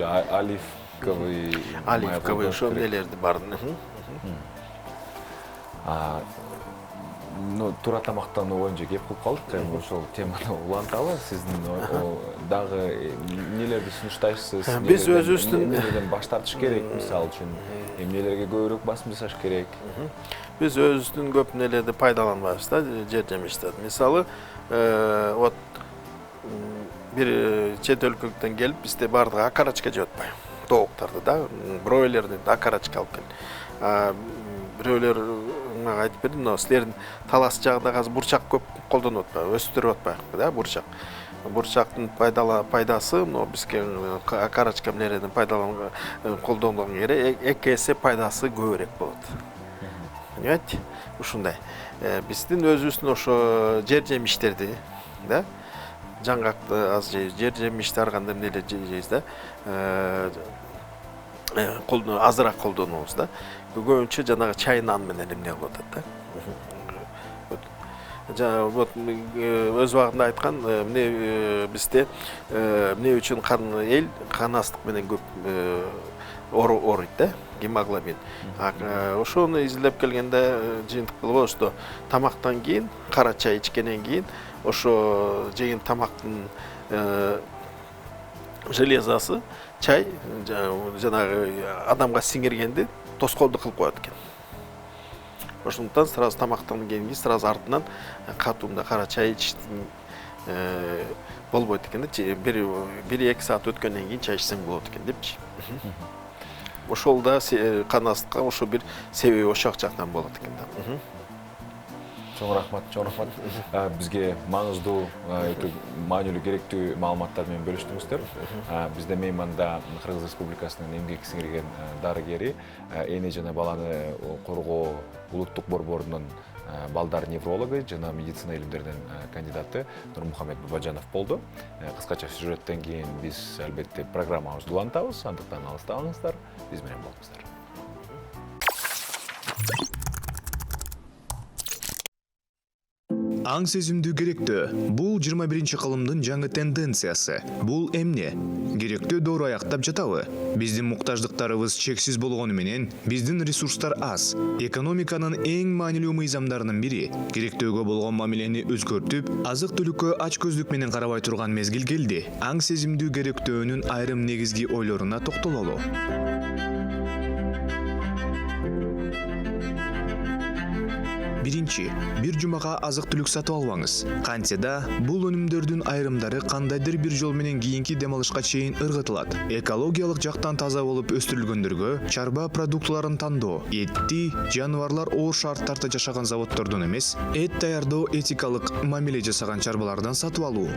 Speaker 1: оливковый
Speaker 6: ошол нелерди бар.
Speaker 1: Туура тамактануу боюнча кеп кылып калдык. Эми ошол теманы уланталы. Сиздин дагы нелерди сунуштайсыз?
Speaker 6: Биз өзүбүздүн
Speaker 1: нелерден баш тартыш керек, мисалы үчүн, эмнелерге көбүрөөк басым жасаш керек?
Speaker 6: Биз өзүбүздүн көп нелерди пайдаланбайбыз да, жер жемиштерди. Мисалы, вот бир чет өлкөдөн келип, бизде баардыгы окорочка жеп атпайбы. Тооктарды да, бройлерди окорочка алып келип. Бирөөлөр айтып берди, мына силердин талас жагында азыр бурчак көп колдонуп атпайбы, өстүрүп атпайбы да, бурчак. Бурчактын пайдасы, но бизге окорочка менен колдонгон кери 2 эсе пайдасы көбүрөөк болот. Понимаете? Ушундай. Биздин өзүбүздүн ошо жер жемиштерди, да? Жаңгакты аз жейбиз, жер жемишти ар кандай эмнелер жейбиз да. Азыраак колдонобуз да. Көбүнчө жанагы чай нан менен эмне кылып атат да. Вот өз убагында айткан, бизде эмне үчүн кан астык менен көп ооруйт да, гемоглобин. Ошону изилдеп келгенде жыйынтык болот, что тамактан кийин, кара чай ичкенден кийин, ошо жеген тамактын железасы, чай жанагы адамга сиңиргенди тоскоолду кылып коет экен. Ошондуктан сразу тамактан кийин сразу артынан катуумда кара чай ичиштин болбойт экен да. 1-2 саат өткөндөн кийин чай ичсең болот экен депчи. Ошол да кан астыкка ошо бир себеби ошол жактан болот экен да.
Speaker 1: Чоң рахмат. Бизге маңыздуу, маанилүү, керектүү маалыматтар менен бөлүштүңүздөр. Бизде мейманда Кыргыз Республикасынын эмгек сиңирген дарыгери, эне жана баланы коргоо улуттук борборунун балдар неврологу жана медицина илимдеринин кандидаты Нурмухамед Бабажанов болду. Кыскача сюжеттен кийин биз албетте программабызды улантабыз, андыктан алыстабаңыздар, биз менен болуңуздар.
Speaker 5: Аң сезимдүү керектөө. Бул 21-кылымдын жаңы тенденциясы. Бул эмне? Керектөө доор аяктап жатабы? Биздин муктаждыктарыбыз чексиз болгону менен, биздин ресурстар аз. Экономиканын эң маанилүү мыйзамдарынын бири керектөөгө болгон мамилени өзгөртүп, азык-түлүккө ач көздүк менен карабай турган мезгил келди. Аң сезимдүү керектөөнүн айрым негизги ойлоруна токтололу. Биринчи, бир жумага азык-түлүк сатып албаңыз. Кантсе да бул өнүмдөрдүн айрымдары кандайдыр бир жол менен кийинки дем алышка чейин ыргытылат. Экологиялык жактан таза болуп өстүрүлгөндөргө чарба продуктыларын тандоо, этти жаныбарлар оор шарттарда жашаган заводдордон эмес, эт даярдоо этикалык мамиле жасаган чарбалардан сатып алуу.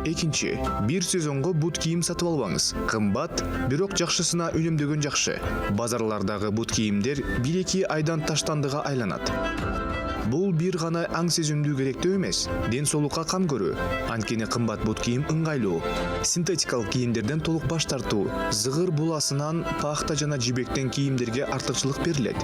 Speaker 5: Экинчи, бир сезонго бут кийим сатып албаңыз. Кымбат, бирок жакшысына үнөмдөгөн жакшы. Базарлардагы бут кийимдер 1-2 айдан таштандыга айланат. Бул бир гана аң сезимдүү керектөө эмес, ден соолукка кам көрүү. Анткени кымбат бут кийим ыңгайлуу. Синтетикалык кийимдерден толук баш тартуу, зыгыр буласынан пахта жана жибектен кийимдерге артыкчылык берилет.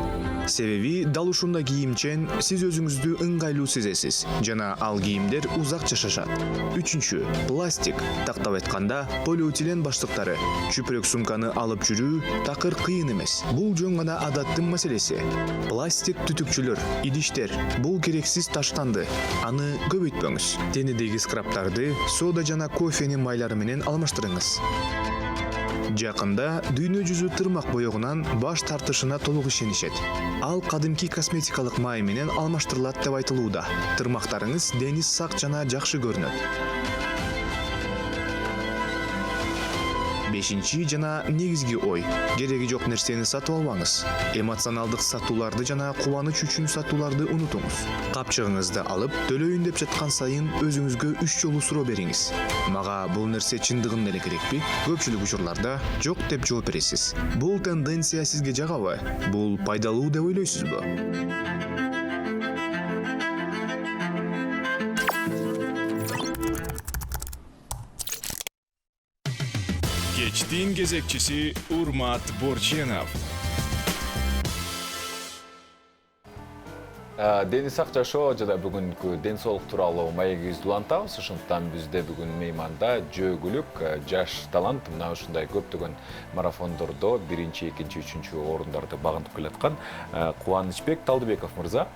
Speaker 5: Себеби дал ушундай кийимчен сиз өзүңүздү ыңгайлуу сезесиз жана ал кийимдер узак жашашат. Үчүнчү, пластик. Тактап айтканда, полиэтилен баштыктары. Чүпүрөк сумканы алып жүрүү такыр кыйын эмес. Бул жөн гана адаттын маселеси. Пластик түтүкчүлөр, идиштер бул керексиз таштанды. Аны көбөйтпөңүз. Денедеги скраптарды сода жана кофени майлары менен алмаштырыңыз. Жакында дүйнө жүзү тырмак боёгунан баш тартышына толук ишенишет. Ал кадимки косметикалык май менен алмаштырылат деп айтылууда. Тырмактарыңыз дениз сак жана жакшы көрүнөт. Бешинчи жана негизги ой. Кереги жок нерсени сатып албаңыз. Эмоционалдык сатууларды жана кубаныч үчүн сатууларды унутуңуз. Капчыгыңызды алып, төлөйүн деп жаткан сайын өзүңүзгө 3 жолу суроо бериңиз. Мага бул нерсе чындыгында эле керекпи? Көпчүлүк учурларда жок деп жооп бересиз. Бул тенденция сизге жагабы? Бул пайдалуу деп ойлойсузбу?
Speaker 3: Кечтин кезекчиси Урмат Борченов.
Speaker 1: Дени сак жашоо жада бүгүнкү ден соолук тууралуу маегибизди улантабыз. Ошондуктан бизде бүгүн мейманда жөөгүлүк жаш талант мына ушундай көптөгөн марафондордо 1, 2, 3 орундарды багынтып келаткан Кубанычбек Талдыбеков мырза.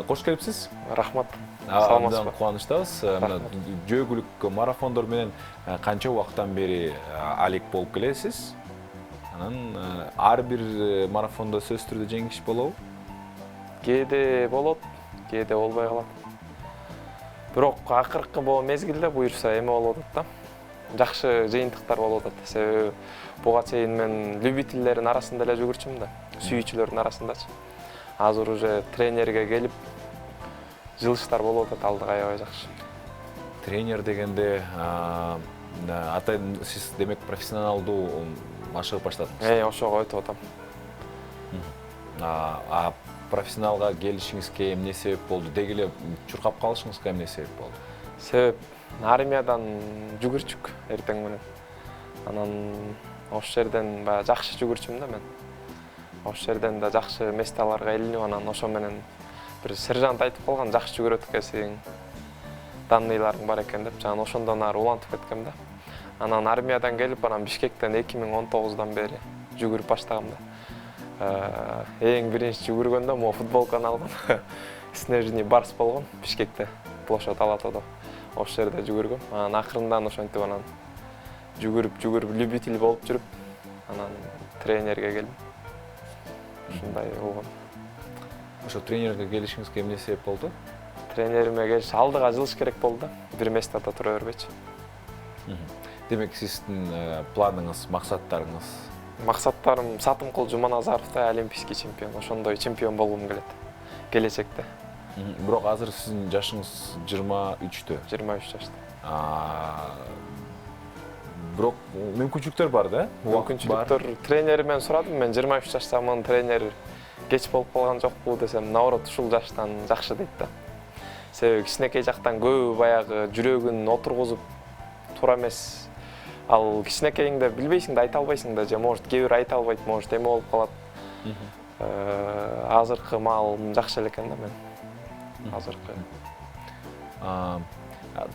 Speaker 1: Кош келипсиз.
Speaker 7: Рахмат.
Speaker 1: Абдан кубанычтабыз. Жөөгүлүк марафондор менен канча убакыттан бери алек болуп келесиз? Анан ар бир марафондо сөзсүз түрдө жеңиш болобу?
Speaker 7: Кээде болот, кээде болбой калат. Бирок акыркы мезгилде буюрса эме болуп атат да. Жакшы жыйынтыктар болуп атат. Себеби буга чейин мен любительдердин арасында эле жүгүрчүмүн да, сүйүүчүлөрдүн арасындачы. Азыр уже тренерге келип жылыштар болуп атат, алдыга аябай жакшы.
Speaker 1: Тренер дегенде атайын сиз демек профессионалдуу машыгып баштадыңыз.
Speaker 7: Ошого өтүп атам.
Speaker 1: Профессионалга келишиңизге эмне себеп болду? Деги эле чуркап калышыңызга эмне себеп болду?
Speaker 7: Себеп армиядан жүгүрчүк эртең менен. Анан ошол жерден баягы жакшы жүгүрчүмүн да мен. Ошол жерден да жакшы месталарга илинип, анан ошо менен бир сержант айтып калган, жакшы жүгүрөт экенсиң, данныйларың бар экен деп. Жана ошондон ары улантып кеткем да. Анан армиядан келип, анан Бишкектен 2019-дан бери жүгүрүп баштагам да. Эң биринчи жүгүргөндө могу футболканы алгам. Снежный барс болгон Бишкекте, площадь Алатоодо. Ошол жерде жүгүргөм. Анан акырындан ошентип анан жүгүрүп любитель болуп жүрүп, анан тренерге келдим. Ушундай болгон.
Speaker 1: Ошо тренерге келишиңизге эмне себеп болду?
Speaker 7: Тренериме келиш алдыга жылыш керек болду да. Бир местада тура бербечи.
Speaker 1: Демек сиздин планыңыз, максаттарыңыз?
Speaker 7: Максаттарым Сатымкул Жуманазаровдай олимпийский чемпион, ошондой чемпион болгум келет келечекте.
Speaker 1: Бирок азыр сиздин жашыңыз 23-тө.
Speaker 7: 23 жашта.
Speaker 1: Бирок мүмкүнчүлүктөр бар да?
Speaker 7: Мүмкүнчүлүктөр тренеримен сурадым, мен 23 жаштамын, тренер кеч болуп калган жокпу десем, наоборот ушул жаштан жакшы дейт да. Себеби кичинекей жактан көбү баягы жүрөгүн отургузуп туура эмес. Ал кичинекейиңде билбейсиң да, айта албайсың да, же может кээ бир айта албайт, может эме болуп калат. Азыркы маалым жакшы элекен да мен. Азыркы.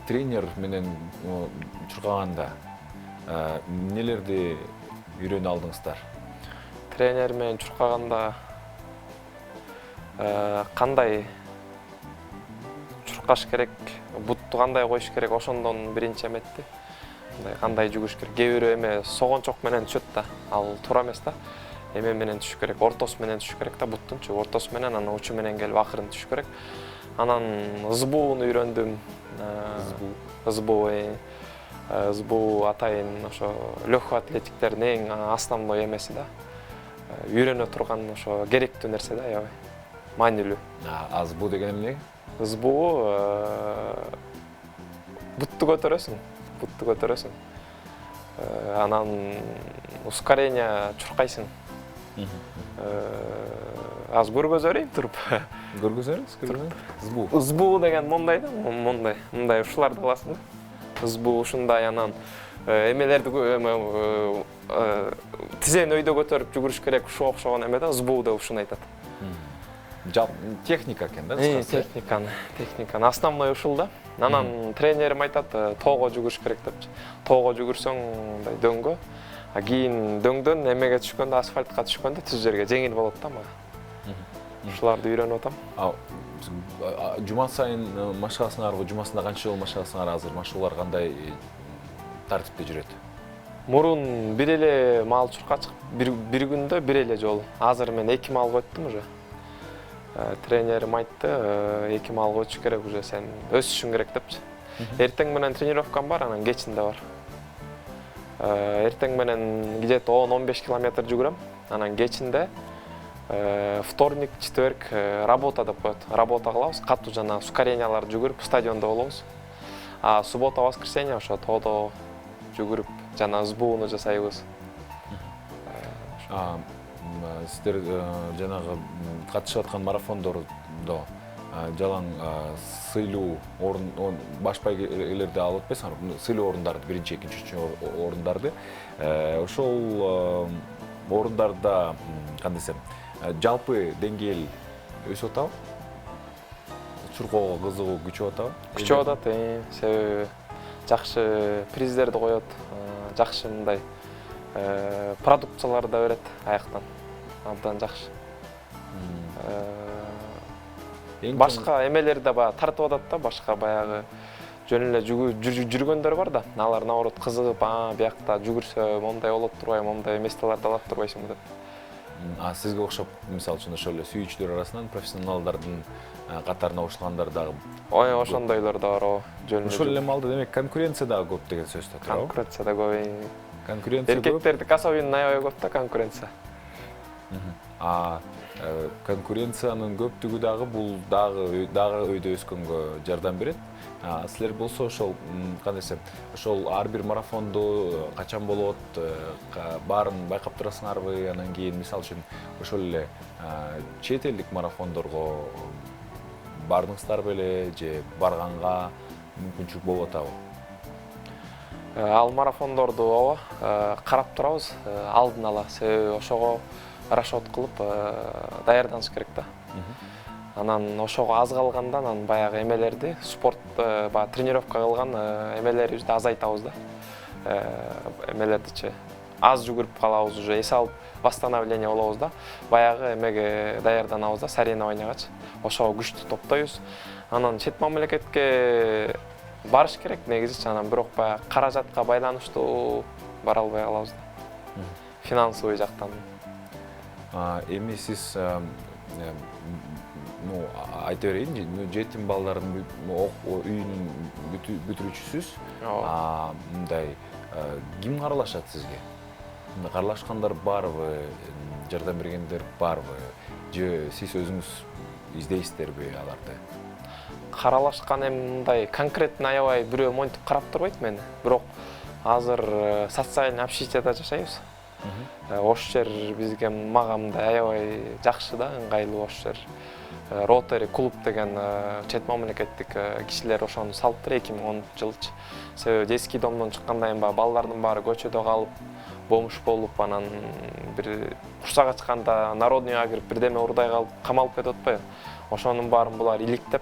Speaker 1: Тренер менен чуркаганда эмнелерди үйрөнүп алдыңыздар?
Speaker 7: Тренер менен чуркаганда кандай чуркаш керек, бутту кандай коюш керек, ошондон биринчи эметти. Кандай жүгүрүш керек. Кээ бирөө эме согончок менен түшөт да, ал туура эмес да. Эме менен түшүш керек, ортосу менен түшүш керек да, буттунчу ортосу менен, анан учу менен келип акырын түшүш керек. Анан ызбууну үйрөндүм. Ызбуу атайын ошо легкий атлетиктердин эң основной эмеси да. Үйрөнө турган ошо керектүү нерсе да, аябай. Маанилүү.
Speaker 1: Ызбуу деген эмне?
Speaker 7: Ызбуу бутту көтөрөсүң. Анан ускорение чуркайсың. Аз көргөзө берейин туруп.
Speaker 1: Көргөзөңүз. Сбу.
Speaker 7: СБУ деген мондай да, мындай ушуларды кыласың да. СБУ ушундай анан эмелерди тизени өйдө көтөрүп жүгүрүш керек, ушуга окшогон эме да, СБУ деп ушуну айтат.
Speaker 1: Техника экен да,
Speaker 7: Техниканы основной ушул да. Анан тренерим айтат, тоого жүгүрүш керек депчи. Тоого жүгүрсөң мындай дөңгө, а кийин дөңдөн эмеге түшкөндө, асфальтка түшкөндө түз жерге жеңил болот да мага. Ушуларды үйрөнүп атам.
Speaker 1: Жума сайын машыгасыңарбы, жумасында канча жолу машыгасыңар азыр? Машыгуулар кандай тартипте жүрөт?
Speaker 7: Мурун бир эле мал чуркка чыгып, бир күндө бир эле жолу. Азыр мен 2 мал койдум уже. Тренерим айтты, 2 мал койчу керек уже, сен өсүшүң керек депчи. Эртең менен тренировкам бар, анан кечинде бар. Эртең менен где-то 10-15 километр жүгүрөм, анан кечинде вторник, четверг работа деп коет. Работа кылабыз, катуу жана ускоренияларды жүгүрүп стадиондо болобуз. А суббота, воскресенье ошо тоодо жүгүрүп жана СБУну жасайбыз.
Speaker 1: Сиздер жанагы катышып аткан марафондордо жалаң сыйлуу орун баш байгелерди алып атпайсыңарбы? Сыйлуу орундарды, биринчи, экинчи, үчүнчү орундарды. Ошол орундарда кандай десем, жалпы деңгээл өсүп атабы? Чуркоого кызыгуу күчөп атабы?
Speaker 7: Күчөп атат, себеби жакшы приздерди коет, жакшы мындай продукциялар да берет аяктан. Абдан жакшы. Башка эмелер да тартып атат да, башка баягы жөн эле жүргөндөр бар да, алар наоборот кызыгып, биякта жүгүрсө момундай болот турбайбы, момундай месталарды алат турбайсыңбы деп.
Speaker 1: Сизге окшоп, мисалы үчүн ошол эле сүйүүчүлөр арасынан профессионалдардын катарына кошулгандар дагы
Speaker 7: ошондойлор да бар, жөн эле.
Speaker 1: Ошол эле маалда демек конкуренция дагы көп деген сөз да, туурабы?
Speaker 7: Конкуренция да көп.
Speaker 1: Конкуренция көп.
Speaker 7: Эркектердики особенно аябай көп да конкуренция.
Speaker 1: Конкуренциянын көптүгү дагы бул дагы өйдө өскөнгө жардам берет. Силер болсо ошол кандай десем, ошол ар бир марафонду качан болот, баарын байкап турасыңарбы? Анан кийин мисалы үчүн ошол эле чет элдик марафондорго бардыңыздар беле же барганга мүмкүнчүлүк болуп атабы?
Speaker 7: Ал марафондорду ооба карап турабыз алдын ала, себеби ошого расчет кылып даярданыш керек да. Анан ошого аз калганда анан баягы эмелерди, спорт тренировка кылган эмелерибизди азайтабыз да. Эмелердичи аз жүгүрүп калабыз, уже эс алып восстановление болобуз да. Баягы эмеге даярданабыз да, соревнованиягачы. Ошого күчтү топтойбуз. Анан чет мамлекетке барыш керек негизи, анан бирок баягы каражатка байланыштуу бара албай калабыз да. Финансовый жактан.
Speaker 1: Эми сиз айта берейин, жетим балдардын үйүнүн бүтүрүүчүсүз. Мындай ким каралашат сизге? Каралашкандар барбы, жардам бергендер барбы? Же сиз өзүңүз издейсиздерби аларды?
Speaker 7: Каралашкан мындай конкретно аябай бирөө монтип карап турбайт мени. Бирок азыр социальный общежитияда жашайбыз. Ош жер бизге мага мындай аябай жакшы да, ыңгайлуу ош жер. Rotary клуб деген чет мамлекеттик кишилер ошону салыптыр 2010-жылчы. Себеби детский домдон чыккандан кийин балдардын баары көчөдө калып, бомж болуп, анан бир курсак ачканда народныйга кирип бирдеме урдай калып, камалып кетип атпайбы? Ошонун баарын булар иликтеп,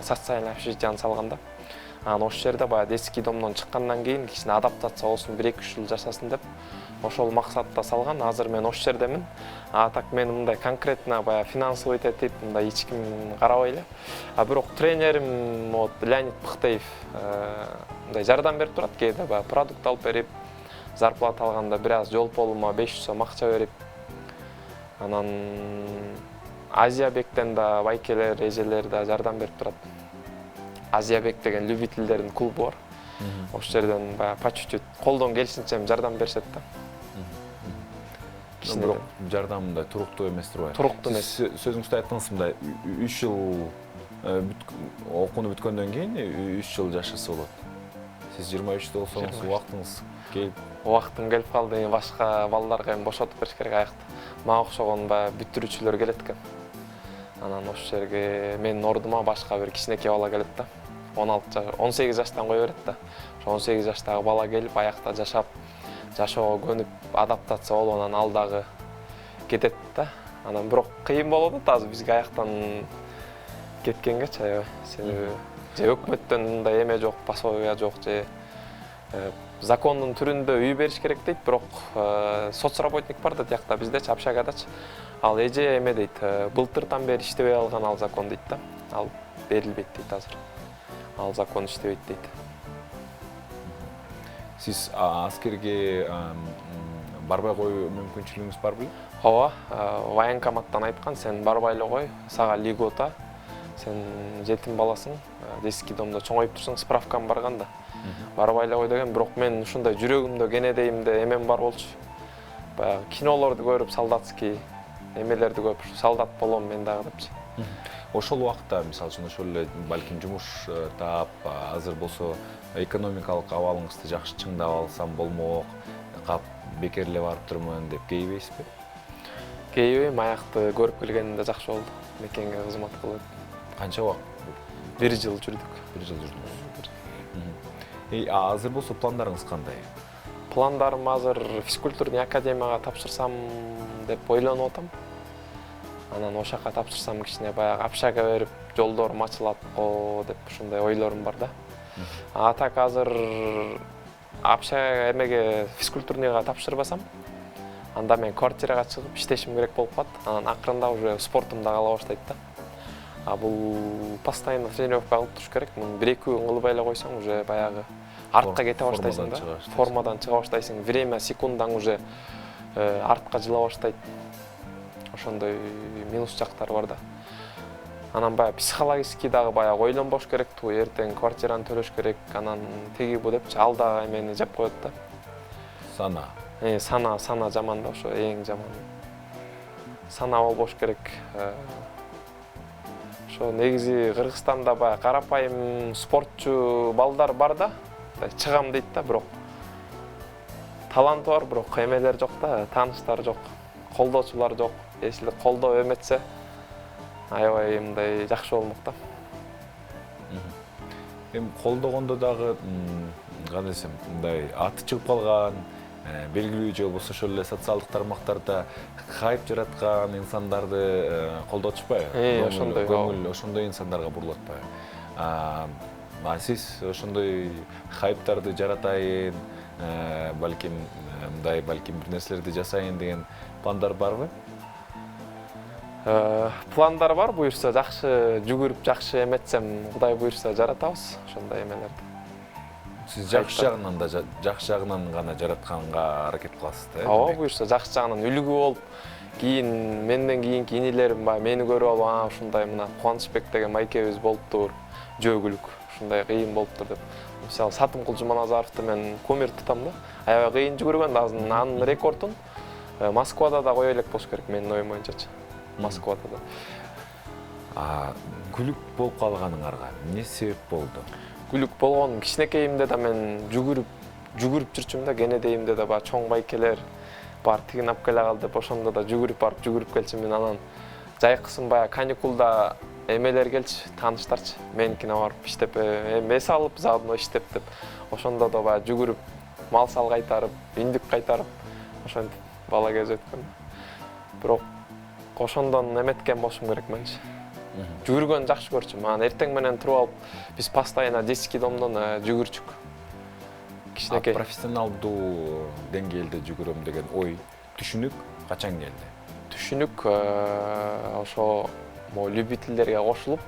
Speaker 7: социальный общежитияны салганда. Анан ош жерде баягы детский домдон чыккандан кийин кичине адаптация болсун, 1-2 жыл жашасын деп ошол максатта салган. Азыр мен ош жердемин. Так мен мындай конкретно баягы финансовый тетип, мындай эч ким карабай эле. Бирок тренерим Леонид Пыхтеев мындай жардам берип турат, кээде баягы продукт алып берип, зарплата алганда бир аз жол полума 500 сом акча берип. Анан Азиябектен да байкелер, эжелер да жардам берип турат. Азиябек деген любительдердин клубу бар. Ош жерден баягы по чуть-чуть колдон келишинче жардам беришет да.
Speaker 1: Бирок жардам мындай туруктуу эмес турбайбы?
Speaker 7: Туруктуу эмес.
Speaker 1: Сөзүңүздө айттыңыз мындай 3 жыл окууну бүткөндөн кийин 3 жыл жашаса болот. Сиз 23-те болсоңуз убактыңыз келип,
Speaker 7: убактым келип калды, башка балдарга эми бошотуп бериш керек аякты. Мага окшогон баягы бүтүрүүчүлөр келет экен. Анан ошол жерге менин ордума башка бир кичинекей бала келет да. 18 жаштан кое берет да. Ошо 18 жаштагы бала келип аякта жашап, жашоого көнүп, адаптация болуп анан ал дагы кетет да. Анан бирок кыйын болот да азыр бизге аяктан кеткенгечи аябай. Себеби же өкмөттөн мындай эме жок, пособие жок же закондун түрүндө үй бериш керек дейт, бирок соцработник бар да тиякта биздечи общагадачы. Ал эже эме дейт, былтырдан бери иштебей алган ал закон дейт да. Ал берилбейт дейт азыр. Ал закон иштебейт дейт.
Speaker 1: Сиз аскерге барбай коюу мүмкүнчүлүгүңүз бар беле?
Speaker 7: Ооба, военкоматтан айткан, сен барбай эле кой, сага льгота, сен жетим баласың, детский домдо чоңоюп турсуң, справкам барган да. Барбай эле кой деген, бирок мен ушундай жүрөгүмдө кенедейимде эмем бар болчу. Баягы кинолорду көрүп, солдатский эмелерди көрүп, солдат болом мен дагы депчи.
Speaker 1: Ошол убакта мисалы үчүн ошол эле балким жумуш таап, азыр болсо экономикалык абалыңызды жакшы чыңдап алсам болмок, кап бекер эле барып турмун деп кейбейсизби?
Speaker 7: Кейбейм, аякты көрүп келгенимде жакшы болду. Мекенге кызмат кылып.
Speaker 1: Канча убакыт?
Speaker 7: 1 жыл жүрдүк.
Speaker 1: 1 жыл жүрдүңүз. Азыр болсо пландарыңыз кандай?
Speaker 7: Пландарым азыр физкультурный академияга тапшырсам деп ойлонуп атам. Анан ошол жака тапшырсам кичине баягы общага берип жолдорум ачылат го деп ушундай ойлорум бар да. А так азыр общага эмеге физкультурныйга тапшырбасам, анда мен квартирага чыгып иштешим керек болуп калат. Анан акырында уже спортум да кала баштайт да. А бул постоянно тренировка кылып туруш керек. Муну 1-2 күн кылбай эле койсоң уже баягы артка кете баштайсың да. Формадан чыга баштайсың. Время секундаң уже артка жыла баштайт. Ошондой минус жактары бар да. Анан баягы психологический дагы баягы ойлонбош керек туу, эртең квартираны төлөш керек, анан теги бу депчи, ал дагы эмени жеп коет да.
Speaker 1: Сана.
Speaker 7: Сана жаман да, ошо эң жаман. Сана болбош керек. Ошо негизи Кыргызстанда баягы карапайым спортчу балдар бар да. Чыгам дейт да, бирок таланты бар, бирок эмелер жок да, тааныштар жок, колдоочулар жок. Если колдоо эметсе, аябай мындай жакшы болмок да.
Speaker 1: Эми колдогондо дагы кандай десем, мындай аты чыгып калган, белгилүү же болбосо ошол эле социалдык тармактарда хайп жараткан инсандарды колдотушпайбы?
Speaker 7: Ошондой.
Speaker 1: Көңүл ошондой инсандарга бурулат атпайбы? Сиз ошондой хайптарды жаратайын, балким мындай балким бир нерселерди жасайын деген пландар барбы?
Speaker 7: Пландар бар, буюрса жакшы жүгүрүп, жакшы эметсем, Кудай буюрса жаратабыз ошондой эмелерди.
Speaker 1: Сиз жакшы жагынан да жакшы жагынан гана жаратканга аракет кыласыз да?
Speaker 7: Ооба, буюрса жакшы жагынан үлгү болуп, кийин менден кийинки инилерим мени көрүп алып, ушундай мына Кубанычбек деген майкебиз болуптур, жөгүлүк, ушундай кыйын болуптур деп. Мисалы Сатымкул Жуманазаровду мен кумир тутам да. Аябай кыйын жүгүргөн да, анын рекордун Москвада да кое элек болуш керек менин оюм боюнчачы. Москвада да.
Speaker 1: Күлүк болуп калганыңарга эмне себеп болду?
Speaker 7: Күлүк болгон кичинекейимде да мен жүгүрүп жүрчүм да, кенедейимде да баягы чоң байкелер бар, тигин алып келе кал деп ошондо да жүгүрүп келчүмүн. Анан жайкысын баягы каникулда эмелер келчи, тааныштарчы, меникине барып иштеп, эс алып, заодно иштеп деп. Ошондо да баягы жүгүрүп, мал сал кайтарып, индик кайтарып, ошентип бала кез өткөн. Бирок ошондон эметкен болушум керек менчи. Жүгүргөн жакшы көрчүм. Анан эртең менен туруп алып, биз постоянно детский домдон жүгүрчүк. Кичинекей.
Speaker 1: Профессионалдуу деңгээлде жүгүрөм деген ой, түшүнүк качан келди?
Speaker 7: Түшүнүк ошо любительдерге кошулуп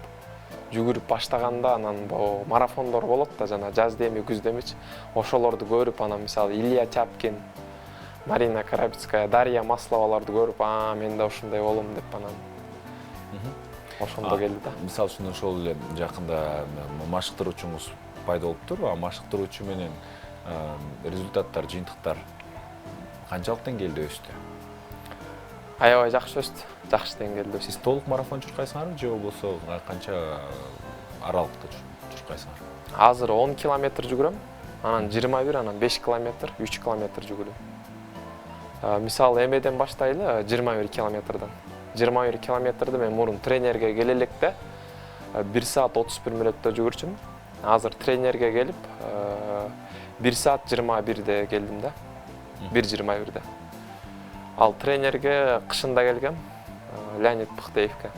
Speaker 7: жүгүрүп баштаганда, анан бу марафондор болот да, жана жазда эми, күздө эмичи. Ошолорду көрүп, анан мисалы Илья Тяпкин, Марина Карабицкая, Дарья Масловаларды көрүп, мен да ушундай болом деп анан ошондо келди да.
Speaker 1: Мисалы үчүн ошол эле жакында машыктыруучуңуз пайда болуптур, машыктыруучу менен результаттар, жыйынтыктар канчалык деңгээлде өстү?
Speaker 7: Аябай жакшы өстү, жакшы деңгээлде өстү.
Speaker 1: Сиз толук марафон чуркайсыңарбы же болбосо канча аралыкта чуркайсыңар?
Speaker 7: Азыр 10 километр жүгүрөм, анан 21, анан 5 километр, 3 километр жүгүрөм. Мисалы эмеден баштайлы, 21 километрден. 21 километрди мен мурун тренерге келе электе 1 саат 31 мүнөттө жүгүрчүмүн. Азыр тренерге келип 1 саат 21де келдим да. 1:21де. Ал тренерге кышында келгем, Леонид Пыхтеевке.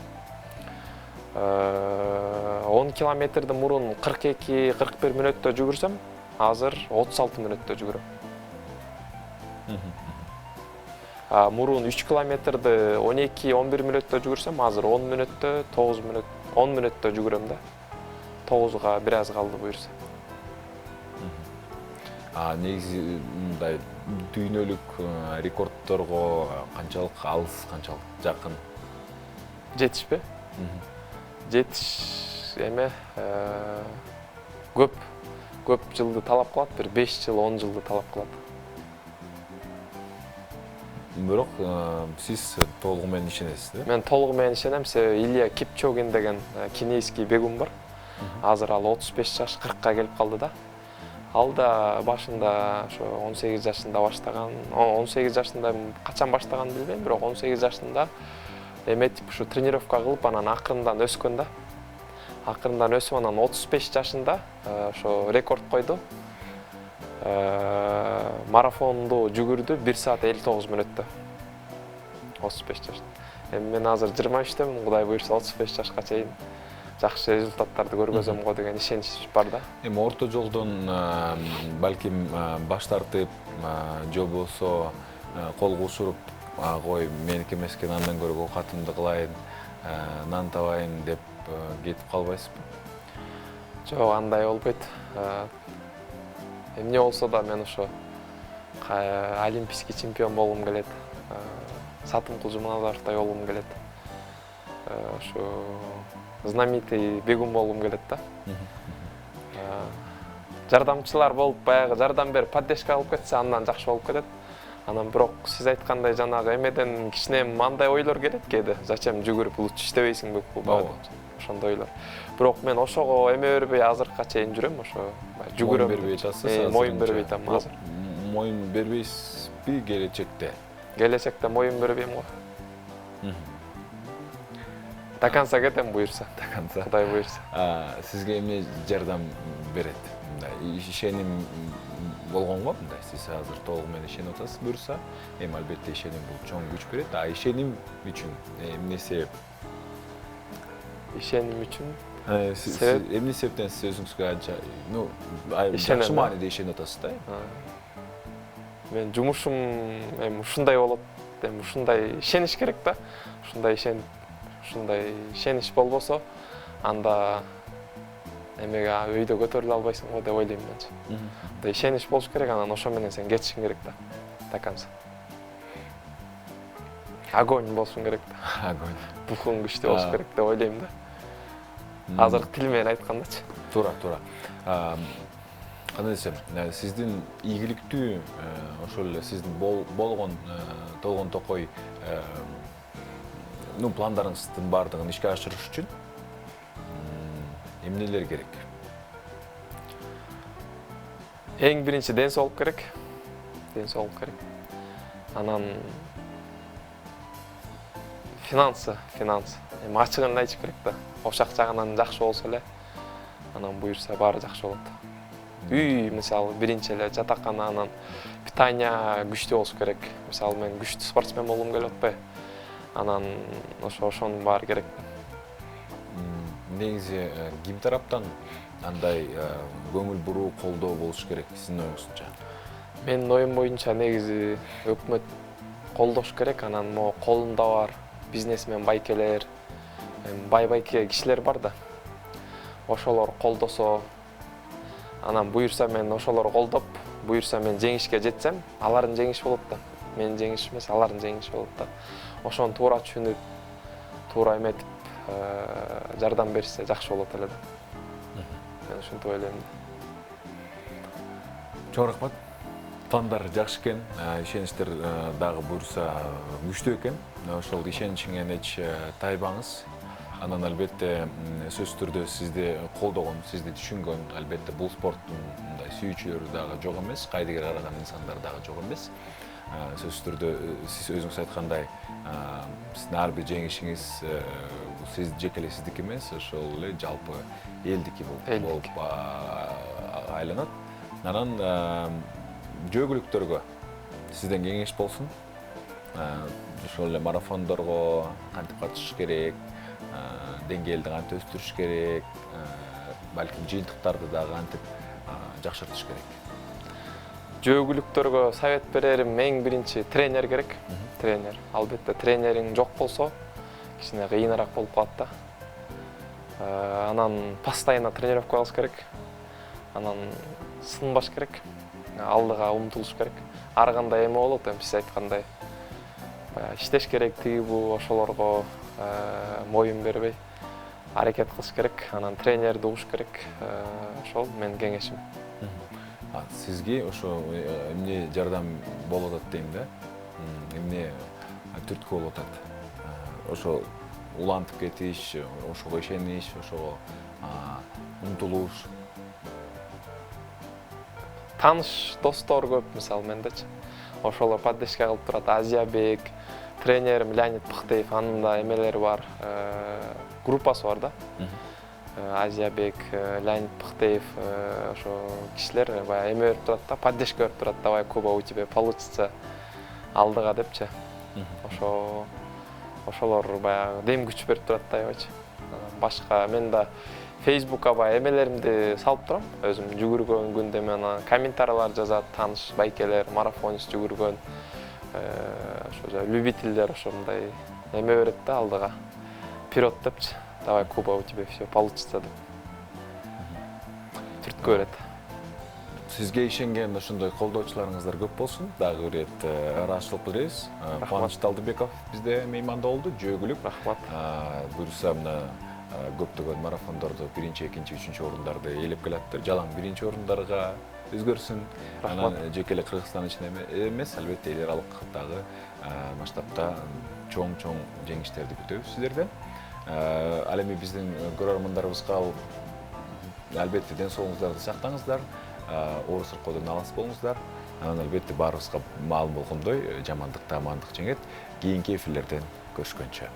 Speaker 7: 10 километрди мурун 42-41 мүнөттө жүгүрсөм, азыр 36 мүнөттө жүгүрөм. Мурун 3 километрди 12-11 мүнөттө жүгүрсөм, азыр 10 мүнөттө, 9 мүнөт, 10 мүнөттө жүгүрөм да. 9га бир аз калды буюрса.
Speaker 1: Негизи мындай дүйнөлүк рекордторго канчалык алыс, канчалык жакын?
Speaker 7: Жетишпи? Жетиш эме көп жылды талап кылат, бир 5 жыл, 10 жылды талап кылат.
Speaker 1: Бирок сиз толугу менен ишенесиз, да?
Speaker 7: Мен толугу менен ишенем, себеби Илья Кипчогин деген кенийский бегун бар. Азыр ал 35 жаш 40ка келип калды да. Ал да башында ошо 18 жашында баштаган, 18 жашында качан баштаганын билбейм, бирок 18 жашында эметип ушу тренировка кылып, анан акырындан өскөн да. Акырындан өсүп, анан 35 жашында ошо рекорд койду. Марафонду жүгүрдү 1 саат 59 мүнөттө. 35 жашта. Эми мен азыр 23-төмүн, Кудай буйрса 35 жашка чейин жакшы результаттарды көргөзөм го деген ишенич бар да.
Speaker 1: Эми орто жолдон балким баш тартып, же болбосо кол кушуруп, кой меники эмес экен, андан көрө оокатымды кылайын, нан табайын деп кетип калбайсызбы?
Speaker 7: Жок, андай болбойт. Эмне болсо да мен ошо олимпийский чемпион болгум келет. Сатымкул Жуманазаровдай болгум келет. Ошо знаменитый бегун болгум келет да. Жардамчылар болуп, баягы жардам берип, поддержка кылып кетсе, андан жакшы болуп кетет. Анан бирок сиз айткандай жанагы эмеден кичинем андай ойлор келет кээде. Зачем жүгүрүп лучше иштебейсиңби бул? Ошондой ойлор. Бирок мен ошого эме бербей азыркыга чейин жүрөм, ошо жүгүрөм.
Speaker 1: Моюн бербей атасыз.
Speaker 7: Моюн бербей атам азыр.
Speaker 1: Моюн бербейсизби келечекте?
Speaker 7: Келечекте моюн бербейм го. До конца кетем буйрса.
Speaker 1: До конца.
Speaker 7: Кудай буйрса.
Speaker 1: Сизге эмне жардам берет? Ишеним болгонго мындай, сиз азыр толугу менен ишенип атасыз буюрса, эми албетте ишеним бул чоң күч берет. Ишеним үчүн эмне себеп?
Speaker 7: Ишеним үчүн
Speaker 1: Эмне себептен сиз өзүңүзгө анча, жакшы мааниде ишенип атасыз да?
Speaker 7: Мен жумушум эми ушундай болот, эми ушундай ишениш керек да. Ушундай ишенич болбосо, анда эмеге өйдө көтөрүлө албайсың го деп ойлойм менчи. Ишенич болуш керек, анан ошо менен сен кетишиң керек да. До конца. Огонь болушун керек да.
Speaker 1: Огонь.
Speaker 7: Духун күчтүү болуш керек деп ойлойм да. Азыркы тил менен айткандачы.
Speaker 1: Туура. Кандай десем, сиздин ийгиликтүү, ошол эле сиздин болгон толгон токой пландарыңыздын баардыгын ишке ашырыш үчүн эмнелер керек?
Speaker 7: Эң биринчи ден соолук керек. Анан финанс. Эми ачыгын айтыш керек да. Ошак жагынан жакшы болсо эле, анан буйрса баары жакшы болот. Үй, мисалы, биринчи эле жатакана, анан питание күчтүү болуш керек. Мисалы, мен күчтүү спортсмен болгум келип атпайбы? Анан ошонун баары керек.
Speaker 1: Негизи ким тараптан андай көңүл буруу колдоо болуш керек сиздин оюңузча?
Speaker 7: Менин оюм боюнча негизи өкмөт колдош керек, анан могу колунда бар бизнесмен байкелер, бай-байке кишилер бар да. Ошолор колдосо, анан буйрса мен ошолорду колдоп, буйрса мен жеңишке жетсем, алардын жеңиши болот да. Менин жеңиш эмес, алардын жеңиши болот да. Ошону туура түшүнүп, туура эметип, жардам берсе жакшы болот эле да. Мен ушинтип ойлойм да.
Speaker 1: Чоң рахмат. Пландар жакшы экен, ишеничтер дагы буйрса күчтүү экен. Ошол ишеничиңе тайбаңыз. Анан албетте сөзсүз түрдө сизди колдогон, сизди түшүнгөн, албетте бул спорттун мындай сүйүүчүлөрү дагы жок эмес, кайдыгер караган инсандар дагы жок эмес. сөзсүз түрдө сиз өзүңүз айткандай сиздин ар бир жеңишиңиз сиз жеке эле сиздики эмес, ошол эле жалпы элдики болуп айланат. Анан жөгүлүктөргө сизден кеңеш болсун. Ошол эле марафондорго кантип катышыш керек, деңгээлди кантип өстүрүш керек, балким жыйынтыктарды дагы кантип жакшыртыш керек.
Speaker 7: Жөгүлүктөргө совет берерим эң биринчи тренер керек. Тренер. Албетте тренериң жок болсо кичине кыйыныраак болуп калат да. Анан постоянно тренировка кылыш керек. Анан сынбаш керек. Алдыга умтулуш керек. Ар кандай эме болот, сиз айткандай. Иштеш керек, тиги бу ошолорго моюн бербей аракет кылыш керек. Анан тренерди угуш керек. Ошол менин кеңешим.
Speaker 1: Сизге ошо эмне жардам болуп атат дейм да? Эмне түрткү болуп атат? Ошо улантып кетиш, ошого ишениш, ошого умтулуш.
Speaker 7: Таныш достор көп, мисалы мендечи. Ошолор поддержка кылып турат. Азиябек, тренерим Леонид Пыхтеев, анын да эмелери бар, группасы бар да. Азиябек, Леонид Пыхтеев, ошо кишилер баягы эме берип турат да, поддержка берип турат. Давай, Куба, у тебя получится, алдыга депчи. Ошолор баягы дем күч берип турат да, аябайчы. Башка мен да Facebook'a баягы эмелеримди салып турам. Өзүм жүгүргөн күндө мен комментариялар жазат, тааныш байкелер, марафонист жүгүргөн, ошо любительдер ошондой эме берет да алдыга. Вперед депчи. Давай, Куба, у тебя все получится деп. Түрткү берет.
Speaker 1: Сизге ишенген ошондой колдоочуларыңыздар көп болсун. Дагы бир рет ыраазычылык билдиребиз. Кубаныч Талдыбеков бизде мейманда болду. Жөгүлүк.
Speaker 7: Рахмат.
Speaker 1: Буюрса мына көптөгөн марафондорду биринчи, экинчи, үчүнчү орундарды ээлеп келатыр. Жалаң биринчи орундарга өзгөрсүн. Анан жеке эле Кыргызстан ичинде эмес, албетте эл аралыктагы масштабта чоң жеңиштерди күтөбүз сиздерден. Ал эми биздин көрөрмандарыбызга албетте ден соолугуңуздарды сактаңыздар, оорур сыркоодон алыс болуңуздар. Анан албетте баарыбызга маалым болгондой, жамандыкты амандык жеңет. Кийинки эфирлерден көрүшкөнчө.